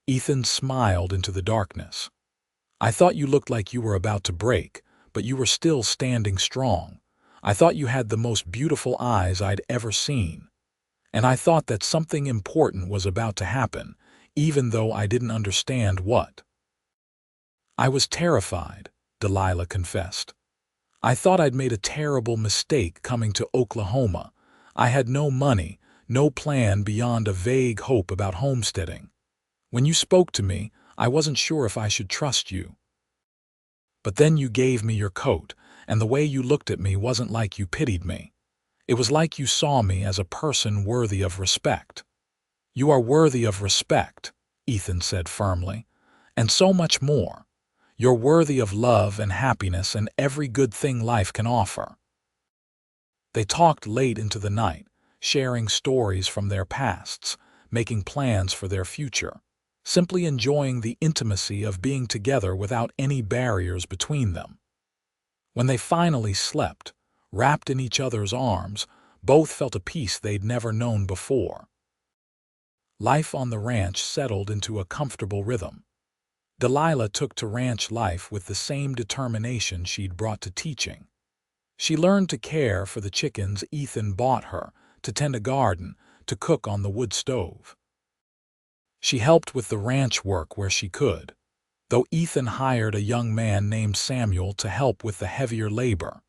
Ethan smiled into the darkness. "I thought you looked like you were about to break, but you were still standing strong. I thought you had the most beautiful eyes I'd ever seen. And I thought that something important was about to happen, even though I didn't understand what." "I was terrified," Delilah confessed. "I thought I'd made a terrible mistake coming to Oklahoma. I had no money, no plan beyond a vague hope about homesteading. When you spoke to me, I wasn't sure if I should trust you. But then you gave me your coat, and the way you looked at me wasn't like you pitied me. It was like you saw me as a person worthy of respect." "You are worthy of respect," Ethan said firmly, "and so much more. You're worthy of love and happiness and every good thing life can offer." They talked late into the night, sharing stories from their pasts, making plans for their future, simply enjoying the intimacy of being together without any barriers between them. When they finally slept, wrapped in each other's arms, both felt a peace they'd never known before. Life on the ranch settled into a comfortable rhythm. Delilah took to ranch life with the same determination she'd brought to teaching. She learned to care for the chickens Ethan bought her, to tend a garden, to cook on the wood stove. She helped with the ranch work where she could, though Ethan hired a young man named Samuel to help with the heavier labor.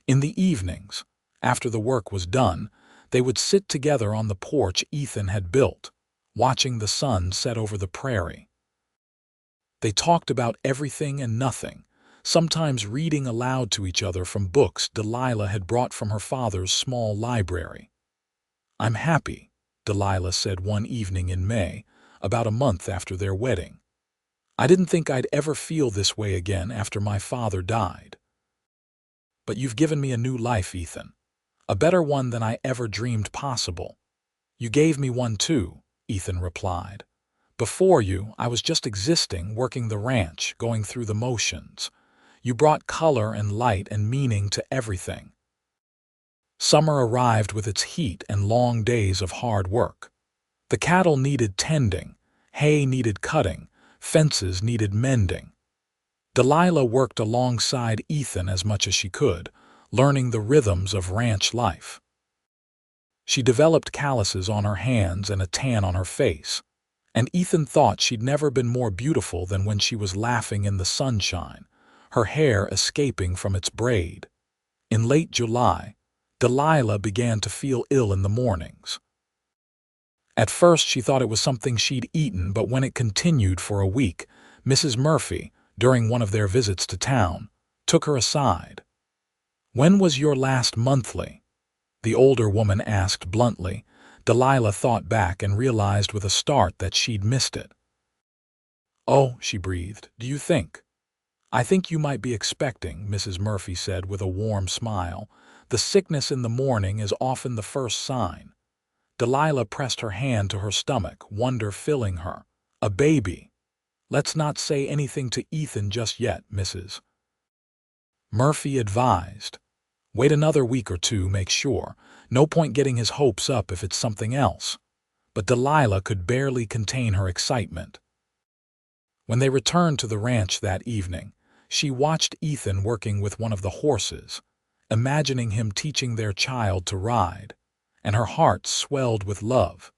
In the evenings, after the work was done, they would sit together on the porch Ethan had built, watching the sun set over the prairie. They talked about everything and nothing, sometimes reading aloud to each other from books Delilah had brought from her father's small library. "I'm happy," Delilah said one evening in May, about a month after their wedding. "I didn't think I'd ever feel this way again after my father died. But you've given me a new life, Ethan, a better one than I ever dreamed possible." "You gave me one too," Ethan replied. "Before you, I was just existing, working the ranch, going through the motions. You brought color and light and meaning to everything." Summer arrived with its heat and long days of hard work. The cattle needed tending, Hay needed cutting, fences needed mending. Delilah worked alongside Ethan as much as she could, learning the rhythms of ranch life. She developed calluses on her hands and a tan on her face, and Ethan thought she'd never been more beautiful than when she was laughing in the sunshine, her hair escaping from its braid. In late July, Delilah began to feel ill in the mornings. At first she thought it was something she'd eaten, but when it continued for a week, Mrs. Murphy, during one of their visits to town, took her aside. "When was your last monthly?" the older woman asked bluntly. Delilah thought back and realized with a start that she'd missed it. "Oh," she breathed, "do you think?" "I think you might be expecting," Mrs. Murphy said with a warm smile. "The sickness in the morning is often the first sign." Delilah pressed her hand to her stomach, wonder filling her. "A baby. Let's not say anything to Ethan just yet, Mrs. Murphy advised. "Wait another week or two, make sure. No point getting his hopes up if it's something else." But Delilah could barely contain her excitement. When they returned to the ranch that evening, she watched Ethan working with one of the horses, imagining him teaching their child to ride, and her heart swelled with love.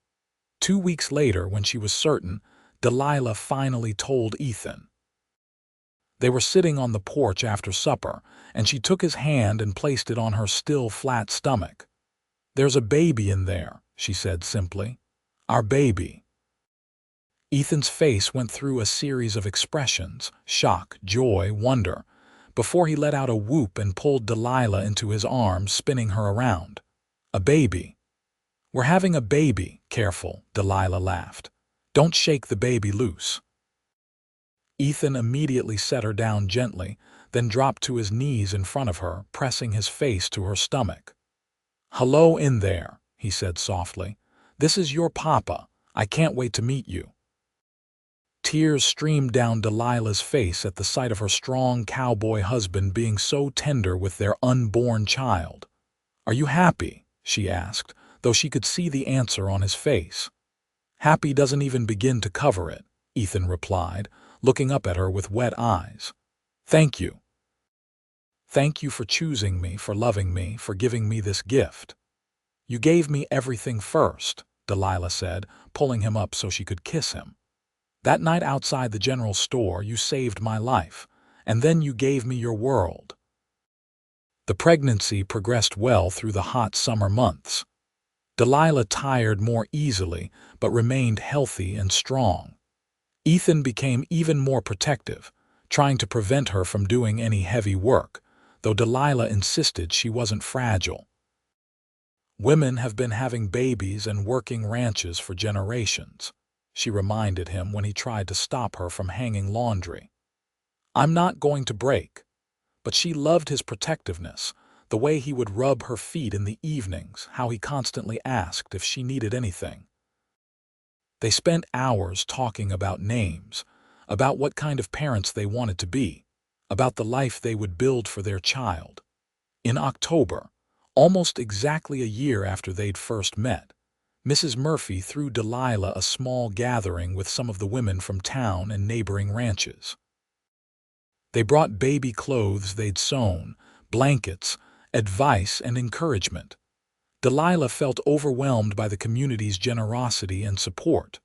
2 weeks later, when she was certain, Delilah finally told Ethan. They were sitting on the porch after supper, and she took his hand and placed it on her still flat stomach. "There's a baby in there," she said simply. "Our baby." Ethan's face went through a series of expressions: shock, joy, wonder, before he let out a whoop and pulled Delilah into his arms, spinning her around. "A baby. We're having a baby." "Careful," Delilah laughed. "Don't shake the baby loose." Ethan immediately set her down gently, then dropped to his knees in front of her, pressing his face to her stomach. "Hello in there," he said softly. "This is your papa. I can't wait to meet you." Tears streamed down Delilah's face at the sight of her strong cowboy husband being so tender with their unborn child. "Are you happy?" she asked, though she could see the answer on his face. "Happy doesn't even begin to cover it," Ethan replied, looking up at her with wet eyes. "Thank you. Thank you for choosing me, for loving me, for giving me this gift." "You gave me everything first," Delilah said, pulling him up so she could kiss him. "That night outside the general store, you saved my life, and then you gave me your world." The pregnancy progressed well through the hot summer months. Delilah tired more easily, but remained healthy and strong. Ethan became even more protective, trying to prevent her from doing any heavy work, though Delilah insisted she wasn't fragile. "Women have been having babies and working ranches for generations," she reminded him when he tried to stop her from hanging laundry. "I'm not going to break." But she loved his protectiveness, the way he would rub her feet in the evenings, how he constantly asked if she needed anything. They spent hours talking about names, about what kind of parents they wanted to be, about the life they would build for their child. In October, almost exactly a year after they'd first met, Mrs. Murphy threw Delilah a small gathering with some of the women from town and neighboring ranches. They brought baby clothes they'd sewn, blankets, advice, and encouragement. Delilah felt overwhelmed by the community's generosity and support.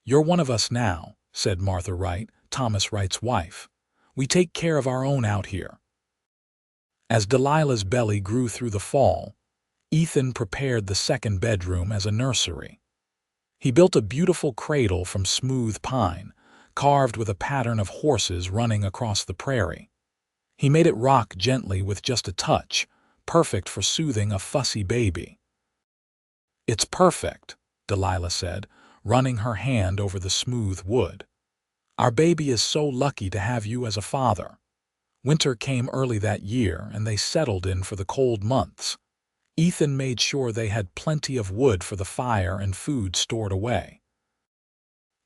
"You're one of us now," said Martha Wright, Thomas Wright's wife. "We take care of our own out here." As Delilah's belly grew through the fall, Ethan prepared the second bedroom as a nursery. He built a beautiful cradle from smooth pine, carved with a pattern of horses running across the prairie. He made it rock gently with just a touch, perfect for soothing a fussy baby. "It's perfect," Delilah said, running her hand over the smooth wood. "Our baby is so lucky to have you as a father." Winter came early that year, and they settled in for the cold months. Ethan made sure they had plenty of wood for the fire and food stored away.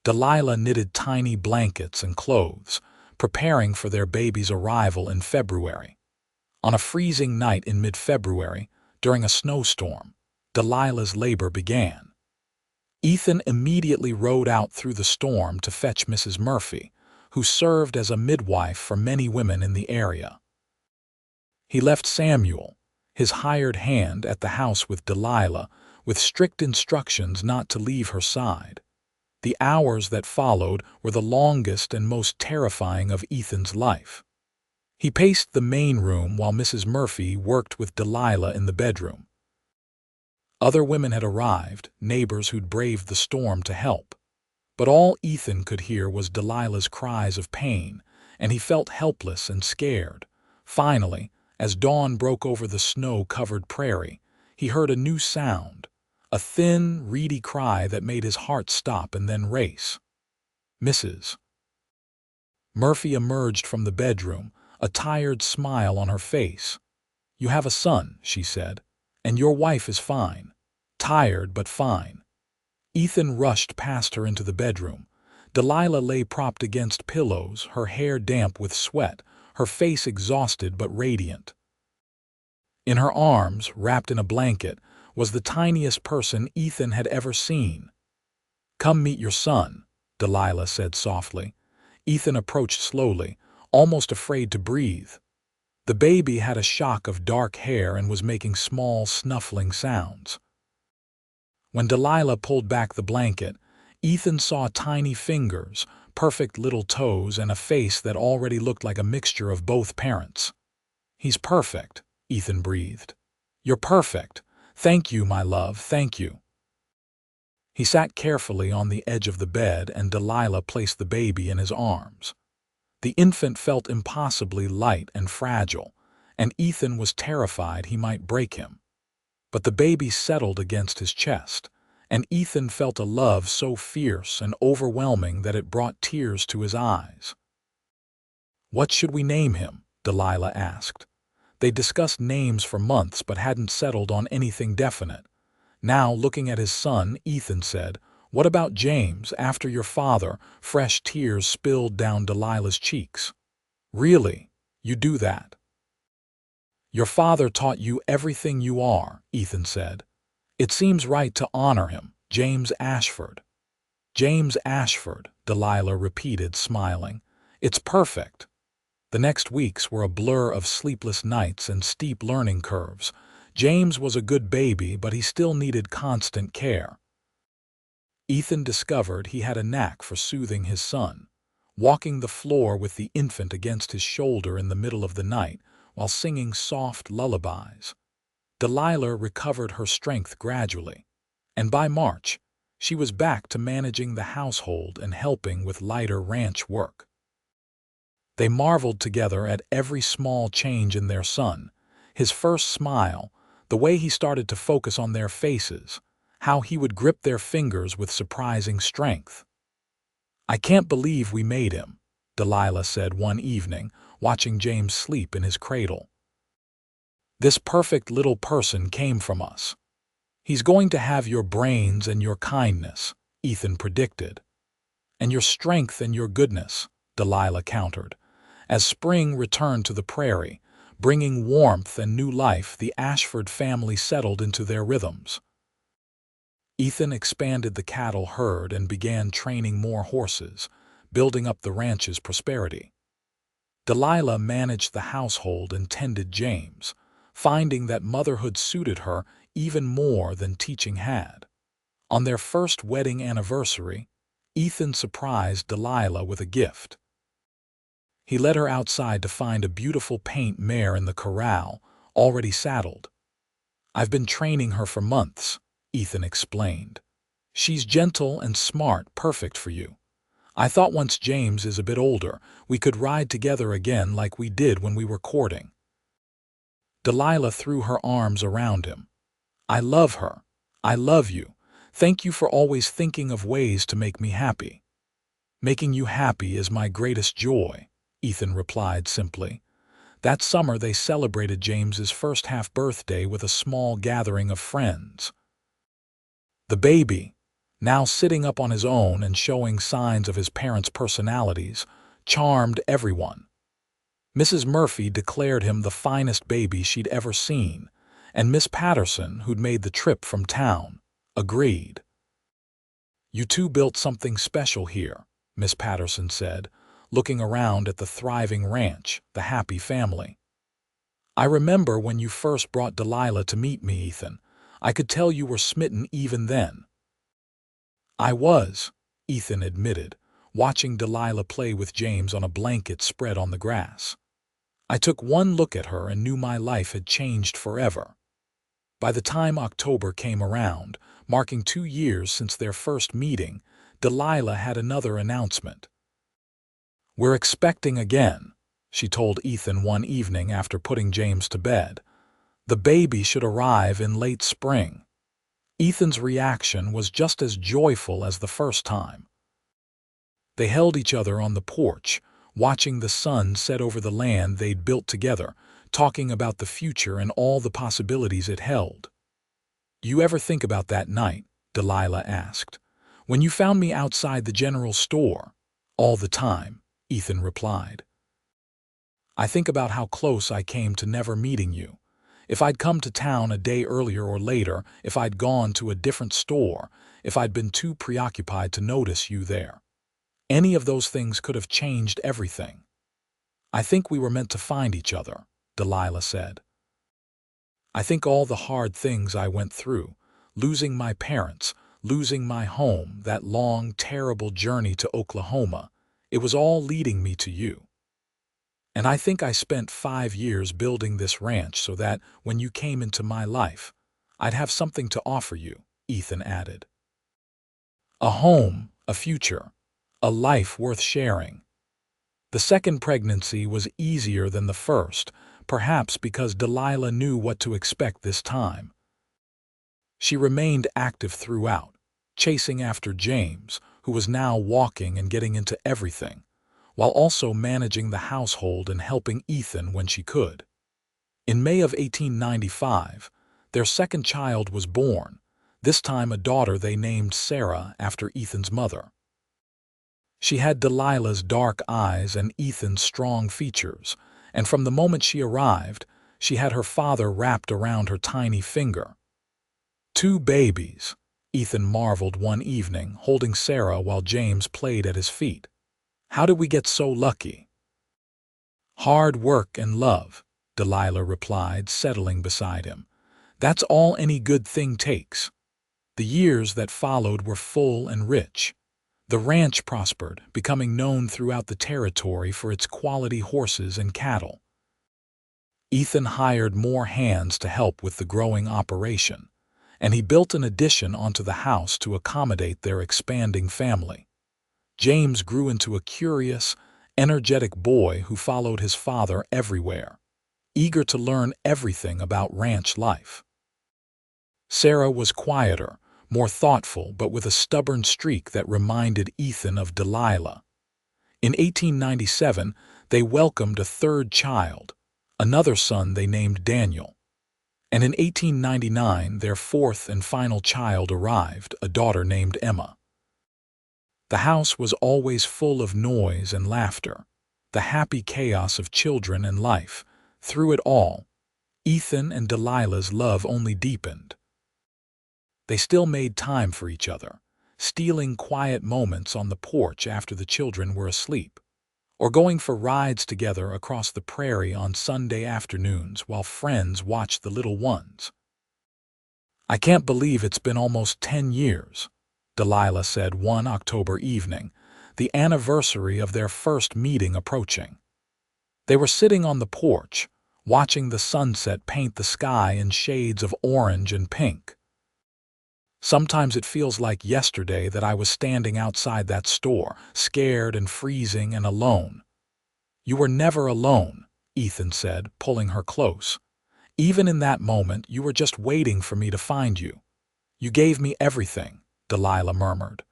Delilah knitted tiny blankets and clothes, preparing for their baby's arrival in February. On a freezing night in mid-February, during a snowstorm, Delilah's labor began. Ethan immediately rode out through the storm to fetch Mrs. Murphy, who served as a midwife for many women in the area. He left Samuel, his hired hand, at the house with Delilah, with strict instructions not to leave her side. The hours that followed were the longest and most terrifying of Ethan's life. He paced the main room while Mrs. Murphy worked with Delilah in the bedroom. Other women had arrived, neighbors who'd braved the storm to help. But all Ethan could hear was Delilah's cries of pain, and he felt helpless and scared. Finally, as dawn broke over the snow-covered prairie, he heard a new sound, a thin, reedy cry that made his heart stop and then race. Mrs. Murphy emerged from the bedroom, a tired smile on her face. "You have a son," she said, "and your wife is fine. Tired, but fine." Ethan rushed past her into the bedroom. Delilah lay propped against pillows, her hair damp with sweat, her face exhausted but radiant. In her arms, wrapped in a blanket, was the tiniest person Ethan had ever seen. "Come meet your son," Delilah said softly. Ethan approached slowly, almost afraid to breathe. The baby had a shock of dark hair and was making small, snuffling sounds. When Delilah pulled back the blanket, Ethan saw tiny fingers, perfect little toes, and a face that already looked like a mixture of both parents. "He's perfect," Ethan breathed. "You're perfect. Thank you, my love, thank you." He sat carefully on the edge of the bed, and Delilah placed the baby in his arms. The infant felt impossibly light and fragile, and Ethan was terrified he might break him. But the baby settled against his chest, and Ethan felt a love so fierce and overwhelming that it brought tears to his eyes. "What should we name him?" Delilah asked. They discussed names for months but hadn't settled on anything definite. Now, looking at his son, Ethan said, "What about James, after your father?" Fresh tears spilled down Delilah's cheeks. "Really? You do that?" "Your father taught you everything you are," Ethan said. "It seems right to honor him. James Ashford." "James Ashford," Delilah repeated, smiling. "It's perfect." The next weeks were a blur of sleepless nights and steep learning curves. James was a good baby, but he still needed constant care. Ethan discovered he had a knack for soothing his son, walking the floor with the infant against his shoulder in the middle of the night while singing soft lullabies. Delilah recovered her strength gradually, and by March, she was back to managing the household and helping with lighter ranch work. They marveled together at every small change in their son, his first smile, the way he started to focus on their faces, how he would grip their fingers with surprising strength. "I can't believe we made him," Delilah said one evening, watching James sleep in his cradle. "This perfect little person came from us. He's going to have your brains and your kindness," Ethan predicted. "And your strength and your goodness," Delilah countered. As spring returned to the prairie, bringing warmth and new life, the Ashford family settled into their rhythms. Ethan expanded the cattle herd and began training more horses, building up the ranch's prosperity. Delilah managed the household and tended James, finding that motherhood suited her even more than teaching had. On their first wedding anniversary, Ethan surprised Delilah with a gift. He led her outside to find a beautiful paint mare in the corral, already saddled. "I've been training her for months," Ethan explained. "She's gentle and smart, perfect for you. I thought once James is a bit older, we could ride together again like we did when we were courting." Delilah threw her arms around him. "I love her. I love you. Thank you for always thinking of ways to make me happy." "Making you happy is my greatest joy," Ethan replied simply. That summer they celebrated James's first half-birthday with a small gathering of friends. The baby, now sitting up on his own and showing signs of his parents' personalities, charmed everyone. Mrs. Murphy declared him the finest baby she'd ever seen, and Miss Patterson, who'd made the trip from town, agreed. "You two built something special here," Miss Patterson said, looking around at the thriving ranch, the happy family. "I remember when you first brought Delilah to meet me, Ethan. I could tell you were smitten even then." "I was," Ethan admitted, watching Delilah play with James on a blanket spread on the grass. "I took one look at her and knew my life had changed forever." By the time October came around, marking 2 years since their first meeting, Delilah had another announcement. "We're expecting again," she told Ethan one evening after putting James to bed. "The baby should arrive in late spring." Ethan's reaction was just as joyful as the first time. They held each other on the porch, watching the sun set over the land they'd built together, talking about the future and all the possibilities it held. "You ever think about that night?" Delilah asked. "When you found me outside the general store?" "All the time," Ethan replied. "I think about how close I came to never meeting you. If I'd come to town a day earlier or later, if I'd gone to a different store, if I'd been too preoccupied to notice you there. Any of those things could have changed everything." "I think we were meant to find each other," Delilah said. "I think all the hard things I went through, losing my parents, losing my home, that long, terrible journey to Oklahoma, it was all leading me to you. And I think I spent 5 years building this ranch so that, when you came into my life, I'd have something to offer you," Ethan added. "A home, a future, a life worth sharing." The second pregnancy was easier than the first, perhaps because Delilah knew what to expect this time. She remained active throughout, chasing after James, who was now walking and getting into everything, while also managing the household and helping Ethan when she could. In May of 1895, their second child was born, this time a daughter they named Sarah after Ethan's mother. She had Delilah's dark eyes and Ethan's strong features, and from the moment she arrived, she had her father wrapped around her tiny finger. "2 babies," Ethan marveled one evening, holding Sarah while James played at his feet. "How did we get so lucky?" "Hard work and love," Delilah replied, settling beside him. "That's all any good thing takes." The years that followed were full and rich. The ranch prospered, becoming known throughout the territory for its quality horses and cattle. Ethan hired more hands to help with the growing operation, and he built an addition onto the house to accommodate their expanding family. James grew into a curious, energetic boy who followed his father everywhere, eager to learn everything about ranch life. Sarah was quieter, more thoughtful, but with a stubborn streak that reminded Ethan of Delilah. In 1897, they welcomed a third child, another son they named Daniel. And in 1899, their fourth and final child arrived, a daughter named Emma. The house was always full of noise and laughter, the happy chaos of children and life. Through it all, Ethan and Delilah's love only deepened. They still made time for each other, stealing quiet moments on the porch after the children were asleep, or going for rides together across the prairie on Sunday afternoons while friends watched the little ones. "I can't believe it's been almost 10 years, Delilah said one October evening, the anniversary of their first meeting approaching. They were sitting on the porch, watching the sunset paint the sky in shades of orange and pink. "Sometimes it feels like yesterday that I was standing outside that store, scared and freezing and alone." "You were never alone," Ethan said, pulling her close. "Even in that moment, you were just waiting for me to find you. You gave me everything," Delilah murmured.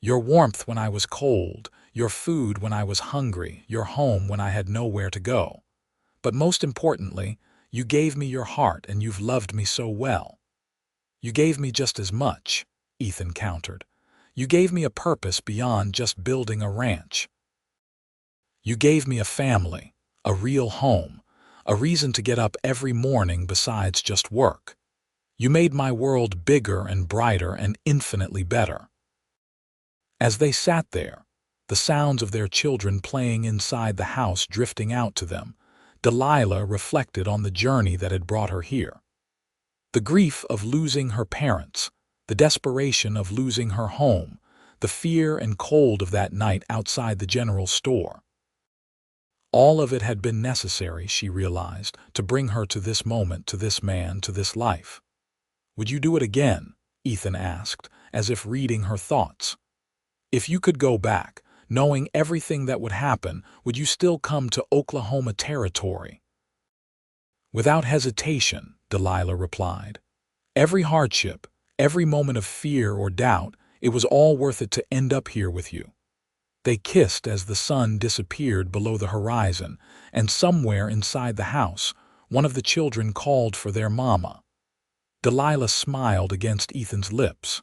"Your warmth when I was cold, your food when I was hungry, your home when I had nowhere to go. But most importantly, you gave me your heart, and you've loved me so well." "You gave me just as much," Ethan countered. "You gave me a purpose beyond just building a ranch. You gave me a family, a real home, a reason to get up every morning besides just work. You made my world bigger and brighter and infinitely better." As they sat there, the sounds of their children playing inside the house drifting out to them, Delilah reflected on the journey that had brought her here. The grief of losing her parents, the desperation of losing her home, the fear and cold of that night outside the general store. All of it had been necessary, she realized, to bring her to this moment, to this man, to this life. "Would you do it again?" Ethan asked, as if reading her thoughts. "If you could go back, knowing everything that would happen, would you still come to Oklahoma territory?" "Without hesitation," Delilah replied. "Every hardship, every moment of fear or doubt, it was all worth it to end up here with you." They kissed as the sun disappeared below the horizon, and somewhere inside the house, one of the children called for their mama. Delilah smiled against Ethan's lips.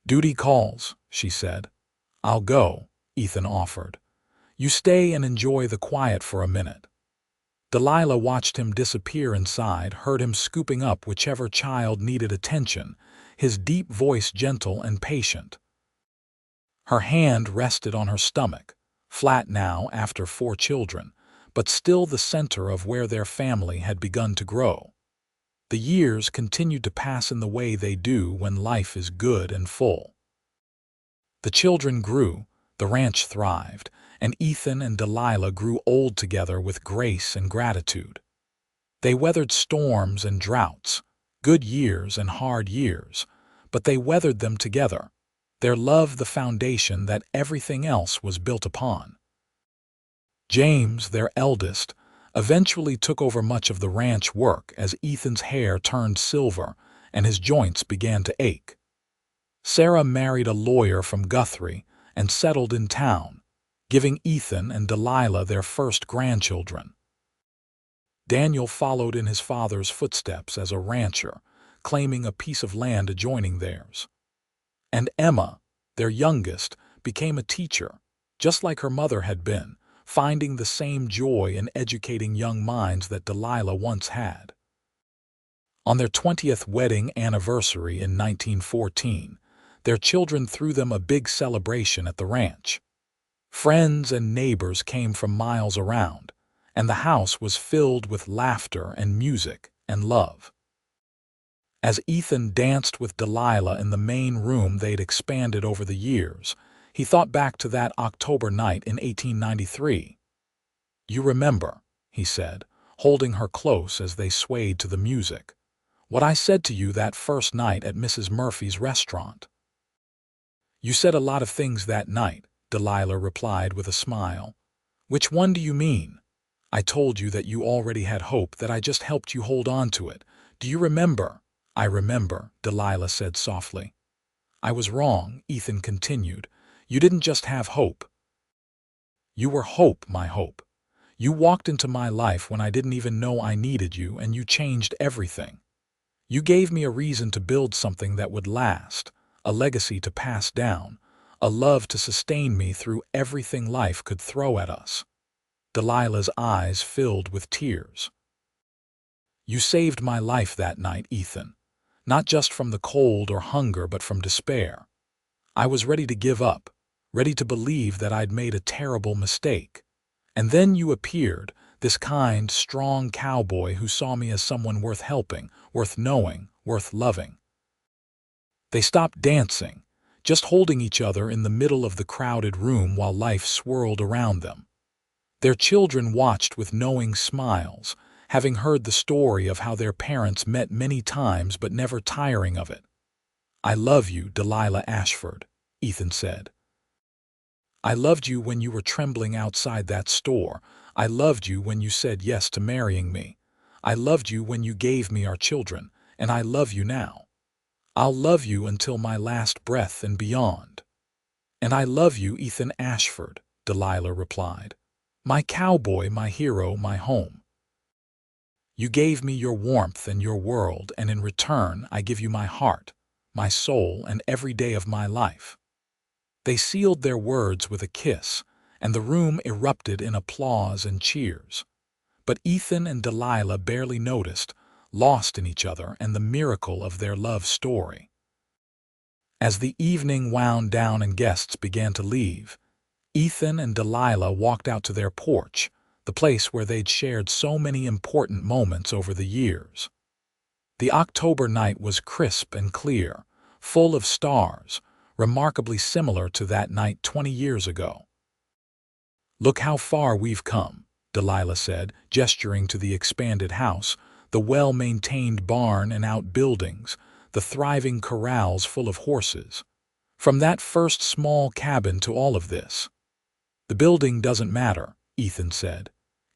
"Duty calls," she said. "I'll go," Ethan offered. "You stay and enjoy the quiet for a minute." Delilah watched him disappear inside, heard him scooping up whichever child needed attention, his deep voice gentle and patient. Her hand rested on her stomach, flat now after 4 children, but still the center of where their family had begun to grow. The years continued to pass in the way they do when life is good and full. The children grew, the ranch thrived, and Ethan and Delilah grew old together with grace and gratitude. They weathered storms and droughts, good years and hard years, but they weathered them together, their love the foundation that everything else was built upon. James, their eldest, eventually took over much of the ranch work as Ethan's hair turned silver and his joints began to ache. Sarah married a lawyer from Guthrie and settled in town, giving Ethan and Delilah their first grandchildren. Daniel followed in his father's footsteps as a rancher, claiming a piece of land adjoining theirs. And Emma, their youngest, became a teacher, just like her mother had been, finding the same joy in educating young minds that Delilah once had. On their 20th wedding anniversary in 1914, their children threw them a big celebration at the ranch. Friends and neighbors came from miles around, and the house was filled with laughter and music and love. As Ethan danced with Delilah in the main room they'd expanded over the years, he thought back to that October night in 1893. "You remember," he said, holding her close as they swayed to the music, "what I said to you that first night at Mrs. Murphy's restaurant?" "You said a lot of things that night," Delilah replied with a smile. "Which one do you mean?" "I told you that you already had hope, that I just helped you hold on to it. Do you remember?" "I remember," Delilah said softly. "I was wrong," Ethan continued. "You didn't just have hope. You were hope, my hope. You walked into my life when I didn't even know I needed you, and you changed everything. You gave me a reason to build something that would last, a legacy to pass down, a love to sustain me through everything life could throw at us." Delilah's eyes filled with tears. "You saved my life that night, Ethan. Not just from the cold or hunger, but from despair. I was ready to give up, ready to believe that I'd made a terrible mistake. And then you appeared, this kind, strong cowboy who saw me as someone worth helping, worth knowing, worth loving." They stopped dancing, just holding each other in the middle of the crowded room while life swirled around them. Their children watched with knowing smiles, having heard the story of how their parents met many times but never tiring of it. "I love you, Delilah Ashford," Ethan said. "I loved you when you were trembling outside that store. I loved you when you said yes to marrying me. I loved you when you gave me our children, and I love you now. I'll love you until my last breath and beyond." "And I love you, Ethan Ashford," Delilah replied. "My cowboy, my hero, my home. You gave me your warmth and your world, and in return I give you my heart, my soul, and every day of my life." They sealed their words with a kiss, and the room erupted in applause and cheers. But Ethan and Delilah barely noticed, lost in each other and the miracle of their love story. As the evening wound down and guests began to leave, Ethan and Delilah walked out to their porch, the place where they'd shared so many important moments over the years. The October night was crisp and clear, full of stars, remarkably similar to that night 20 years ago. "Look how far we've come," Delilah said, gesturing to the expanded house, the well-maintained barn and outbuildings, the thriving corrals full of horses. "From that first small cabin to all of this." "The building doesn't matter," Ethan said.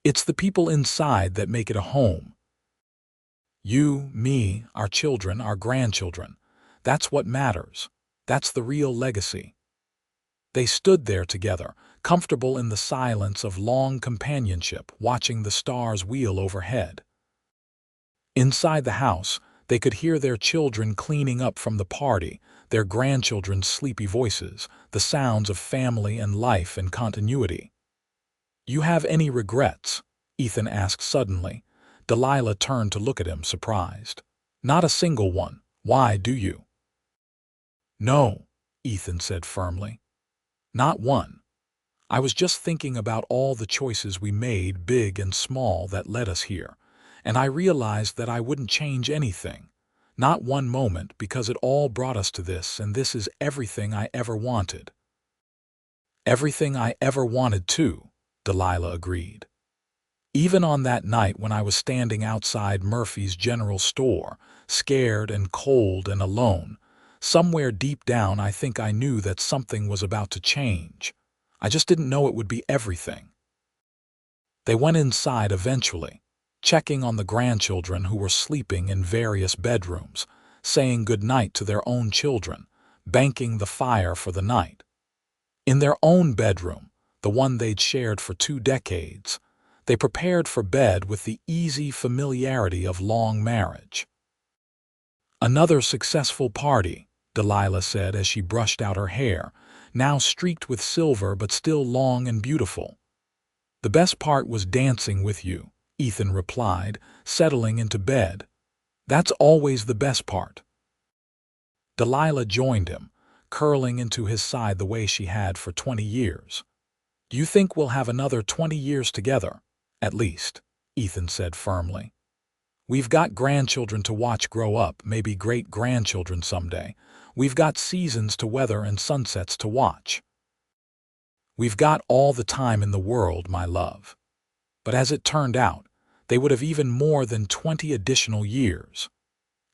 "It's the people inside that make it a home. You, me, our children, our grandchildren. That's what matters. That's the real legacy." They stood there together, comfortable in the silence of long companionship, watching the stars wheel overhead. Inside the house, they could hear their children cleaning up from the party, their grandchildren's sleepy voices, the sounds of family and life and continuity. "You have any regrets?" Ethan asked suddenly. Delilah turned to look at him, surprised. "Not a single one. Why do you?" "No," Ethan said firmly. "Not one. I was just thinking about all the choices we made, big and small, that led us here, and I realized that I wouldn't change anything. Not one moment, because it all brought us to this, and this is everything I ever wanted." "Everything I ever wanted too," Delilah agreed. "Even on that night when I was standing outside Murphy's General Store, scared and cold and alone, somewhere deep down I think I knew that something was about to change. I just didn't know it would be everything." They went inside eventually, checking on the grandchildren who were sleeping in various bedrooms, saying goodnight to their own children, banking the fire for the night. In their own bedroom, the one they'd shared for 2 decades, they prepared for bed with the easy familiarity of long marriage. "Another successful party," Delilah said as she brushed out her hair, now streaked with silver but still long and beautiful. "The best part was dancing with you," Ethan replied, settling into bed. "That's always the best part." Delilah joined him, curling into his side the way she had for 20 years. "Do you think we'll have another 20 years together? At least," Ethan said firmly. "We've got grandchildren to watch grow up, maybe great-grandchildren someday. We've got seasons to weather and sunsets to watch. We've got all the time in the world, my love." But as it turned out, they would have even more than 20 additional years.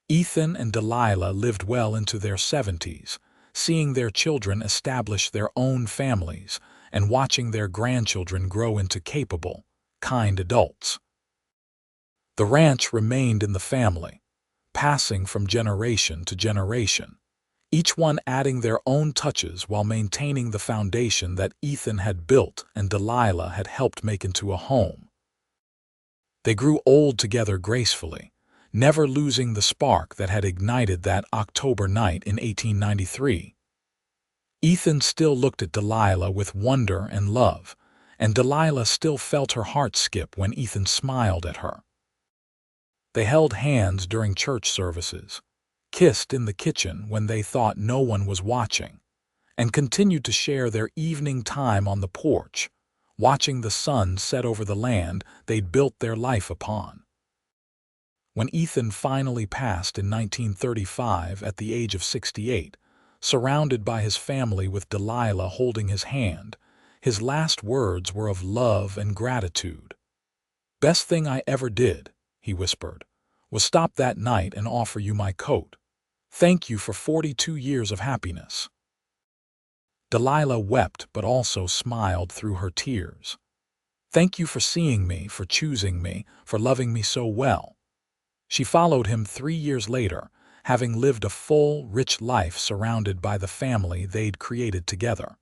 Ethan and Delilah lived well into their 70s, seeing their children establish their own families and watching their grandchildren grow into capable, kind adults. The ranch remained in the family, passing from generation to generation, each one adding their own touches while maintaining the foundation that Ethan had built and Delilah had helped make into a home. They grew old together gracefully, never losing the spark that had ignited that October night in 1893. Ethan still looked at Delilah with wonder and love, and Delilah still felt her heart skip when Ethan smiled at her. They held hands during church services, kissed in the kitchen when they thought no one was watching, and continued to share their evening time on the porch, watching the sun set over the land they'd built their life upon. When Ethan finally passed in 1935 at the age of 68, surrounded by his family with Delilah holding his hand, his last words were of love and gratitude. "Best thing I ever did," he whispered, "was stop that night and offer you my coat. Thank you for 42 years of happiness." Delilah wept but also smiled through her tears. "Thank you for seeing me, for choosing me, for loving me so well." She followed him 3 years later, having lived a full, rich life surrounded by the family they'd created together.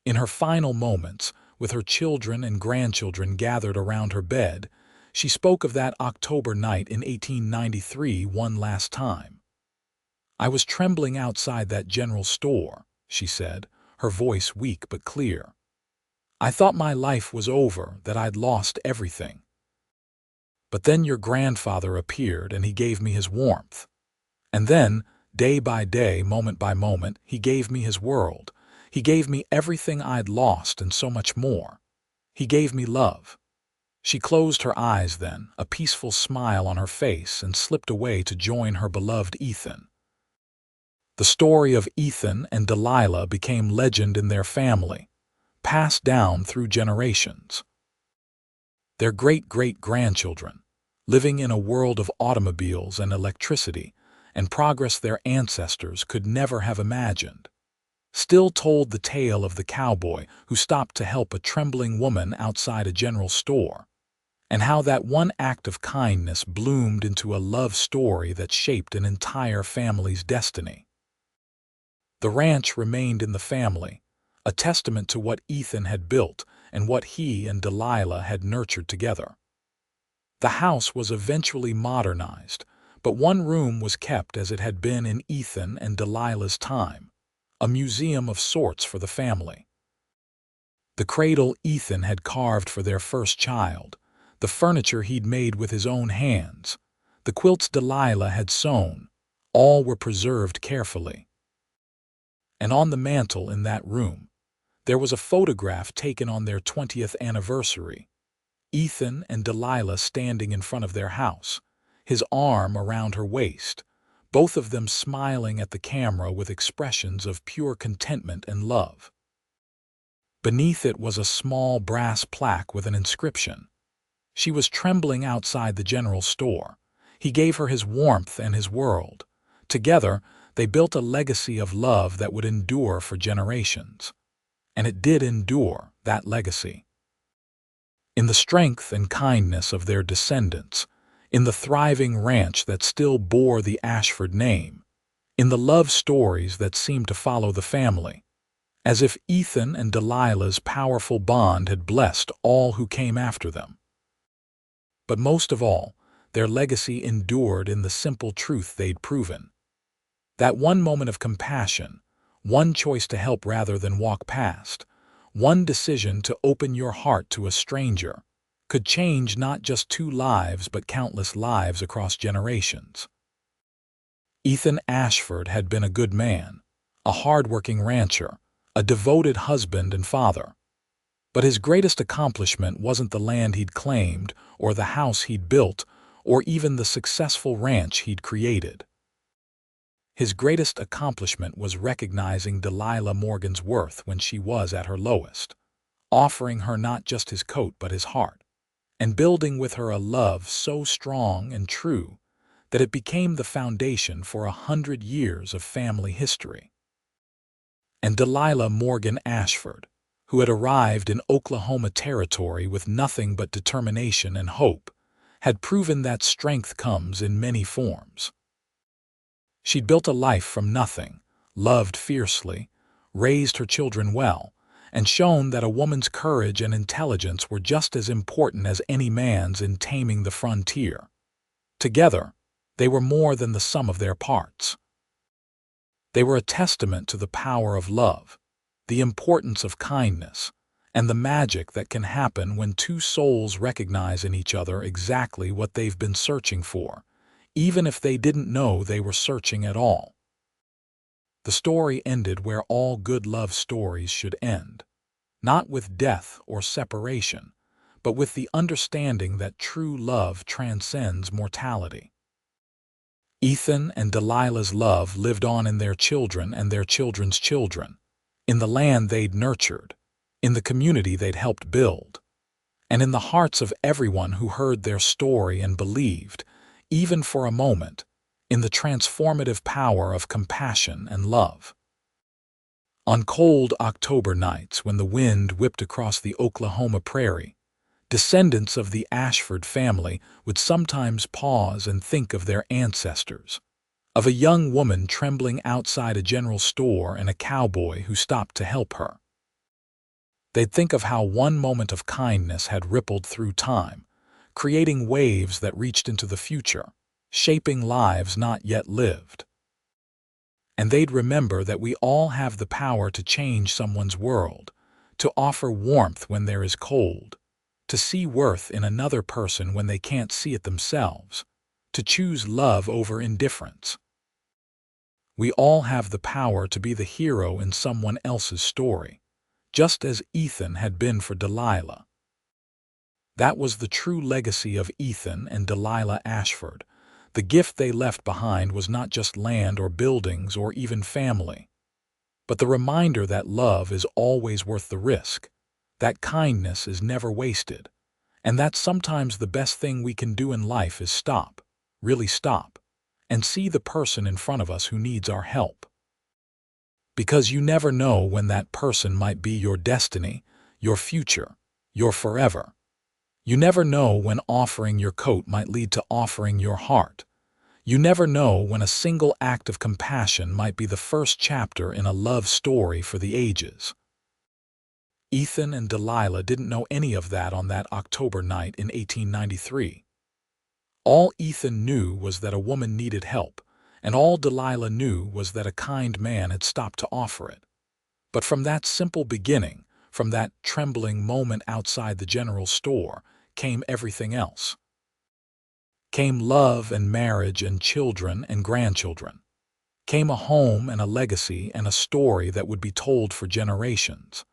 In her final moments, with her children and grandchildren gathered around her bed, she spoke of that October night in 1893 one last time. "I was trembling outside that general store," she said, her voice weak but clear. "I thought my life was over, that I'd lost everything. But then your grandfather appeared and he gave me his warmth. And then, Day by day, moment by moment, he gave me his world. He gave me everything I'd lost and so much more. He gave me love. She closed her eyes then, a peaceful smile on her face, and slipped away to join her beloved Ethan. The story of Ethan and Delilah became legend in their family, passed down through generations. Their great-great-grandchildren, living in a world of automobiles and electricity and progress their ancestors could never have imagined, still told the tale of the cowboy who stopped to help a trembling woman outside a general store, and how that one act of kindness bloomed into a love story that shaped an entire family's destiny. The ranch remained in the family, a testament to what Ethan had built and what he and Delilah had nurtured together. The house was eventually modernized, but one room was kept as it had been in Ethan and Delilah's time, a museum of sorts for the family. The cradle Ethan had carved for their first child, the furniture he'd made with his own hands, the quilts Delilah had sewn, all were preserved carefully. And on the mantel in that room, there was a photograph taken on their 20th anniversary, Ethan and Delilah standing in front of their house, his arm around her waist, both of them smiling at the camera with expressions of pure contentment and love. Beneath it was a small brass plaque with an inscription. She was trembling outside the general store. He gave her his warmth and his world. Together, they built a legacy of love that would endure for generations. And it did endure, that legacy. In the strength and kindness of their descendants, in the thriving ranch that still bore the Ashford name, in the love stories that seemed to follow the family, as if Ethan and Delilah's powerful bond had blessed all who came after them. But most of all, their legacy endured in the simple truth they'd proven. That one moment of compassion, one choice to help rather than walk past, one decision to open your heart to a stranger, could change not just 2 lives but countless lives across generations. Ethan Ashford had been a good man, a hard-working rancher, a devoted husband and father. But his greatest accomplishment wasn't the land he'd claimed, or the house he'd built, or even the successful ranch he'd created. His greatest accomplishment was recognizing Delilah Morgan's worth when she was at her lowest, offering her not just his coat but his heart, and building with her a love so strong and true that it became the foundation for 100 years of family history. And Delilah Morgan Ashford, who had arrived in Oklahoma territory with nothing but determination and hope, had proven that strength comes in many forms. She'd built a life from nothing, loved fiercely, raised her children well, and shown that a woman's courage and intelligence were just as important as any man's in taming the frontier. Together, they were more than the sum of their parts. They were a testament to the power of love, the importance of kindness, and the magic that can happen when 2 souls recognize in each other exactly what they've been searching for, even if they didn't know they were searching at all. The story ended where all good love stories should end, not with death or separation, but with the understanding that true love transcends mortality. Ethan and Delilah's love lived on in their children and their children's children, in the land they'd nurtured, in the community they'd helped build, and in the hearts of everyone who heard their story and believed, even for a moment, in the transformative power of compassion and love. On cold October nights when the wind whipped across the Oklahoma prairie, descendants of the Ashford family would sometimes pause and think of their ancestors, of a young woman trembling outside a general store and a cowboy who stopped to help her. They'd think of how one moment of kindness had rippled through time, creating waves that reached into the future, shaping lives not yet lived. And they'd remember that we all have the power to change someone's world, to offer warmth when there is cold, to see worth in another person when they can't see it themselves, to choose love over indifference. We all have the power to be the hero in someone else's story, just as Ethan had been for Delilah. That was the true legacy of Ethan and Delilah Ashford. The gift they left behind was not just land or buildings or even family, but the reminder that love is always worth the risk, that kindness is never wasted, and that sometimes the best thing we can do in life is stop, really stop, and see the person in front of us who needs our help. Because you never know when that person might be your destiny, your future, your forever. You never know when offering your coat might lead to offering your heart. You never know when a single act of compassion might be the first chapter in a love story for the ages. Ethan and Delilah didn't know any of that on that October night in 1893. All Ethan knew was that a woman needed help, and all Delilah knew was that a kind man had stopped to offer it. But from that simple beginning, from that trembling moment outside the general store, came everything else. Came love and marriage and children and grandchildren. Came a home and a legacy and a story that would be told for generations.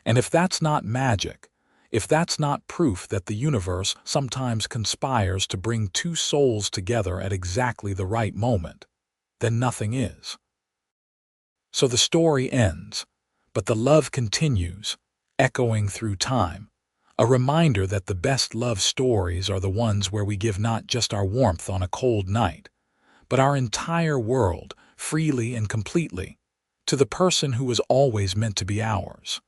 And if that's not magic, if that's not proof that the universe sometimes conspires to bring two souls together at exactly the right moment, then nothing is. So the story ends, but the love continues, echoing through time, a reminder that the best love stories are the ones where we give not just our warmth on a cold night, but our entire world, freely and completely, to the person who was always meant to be ours.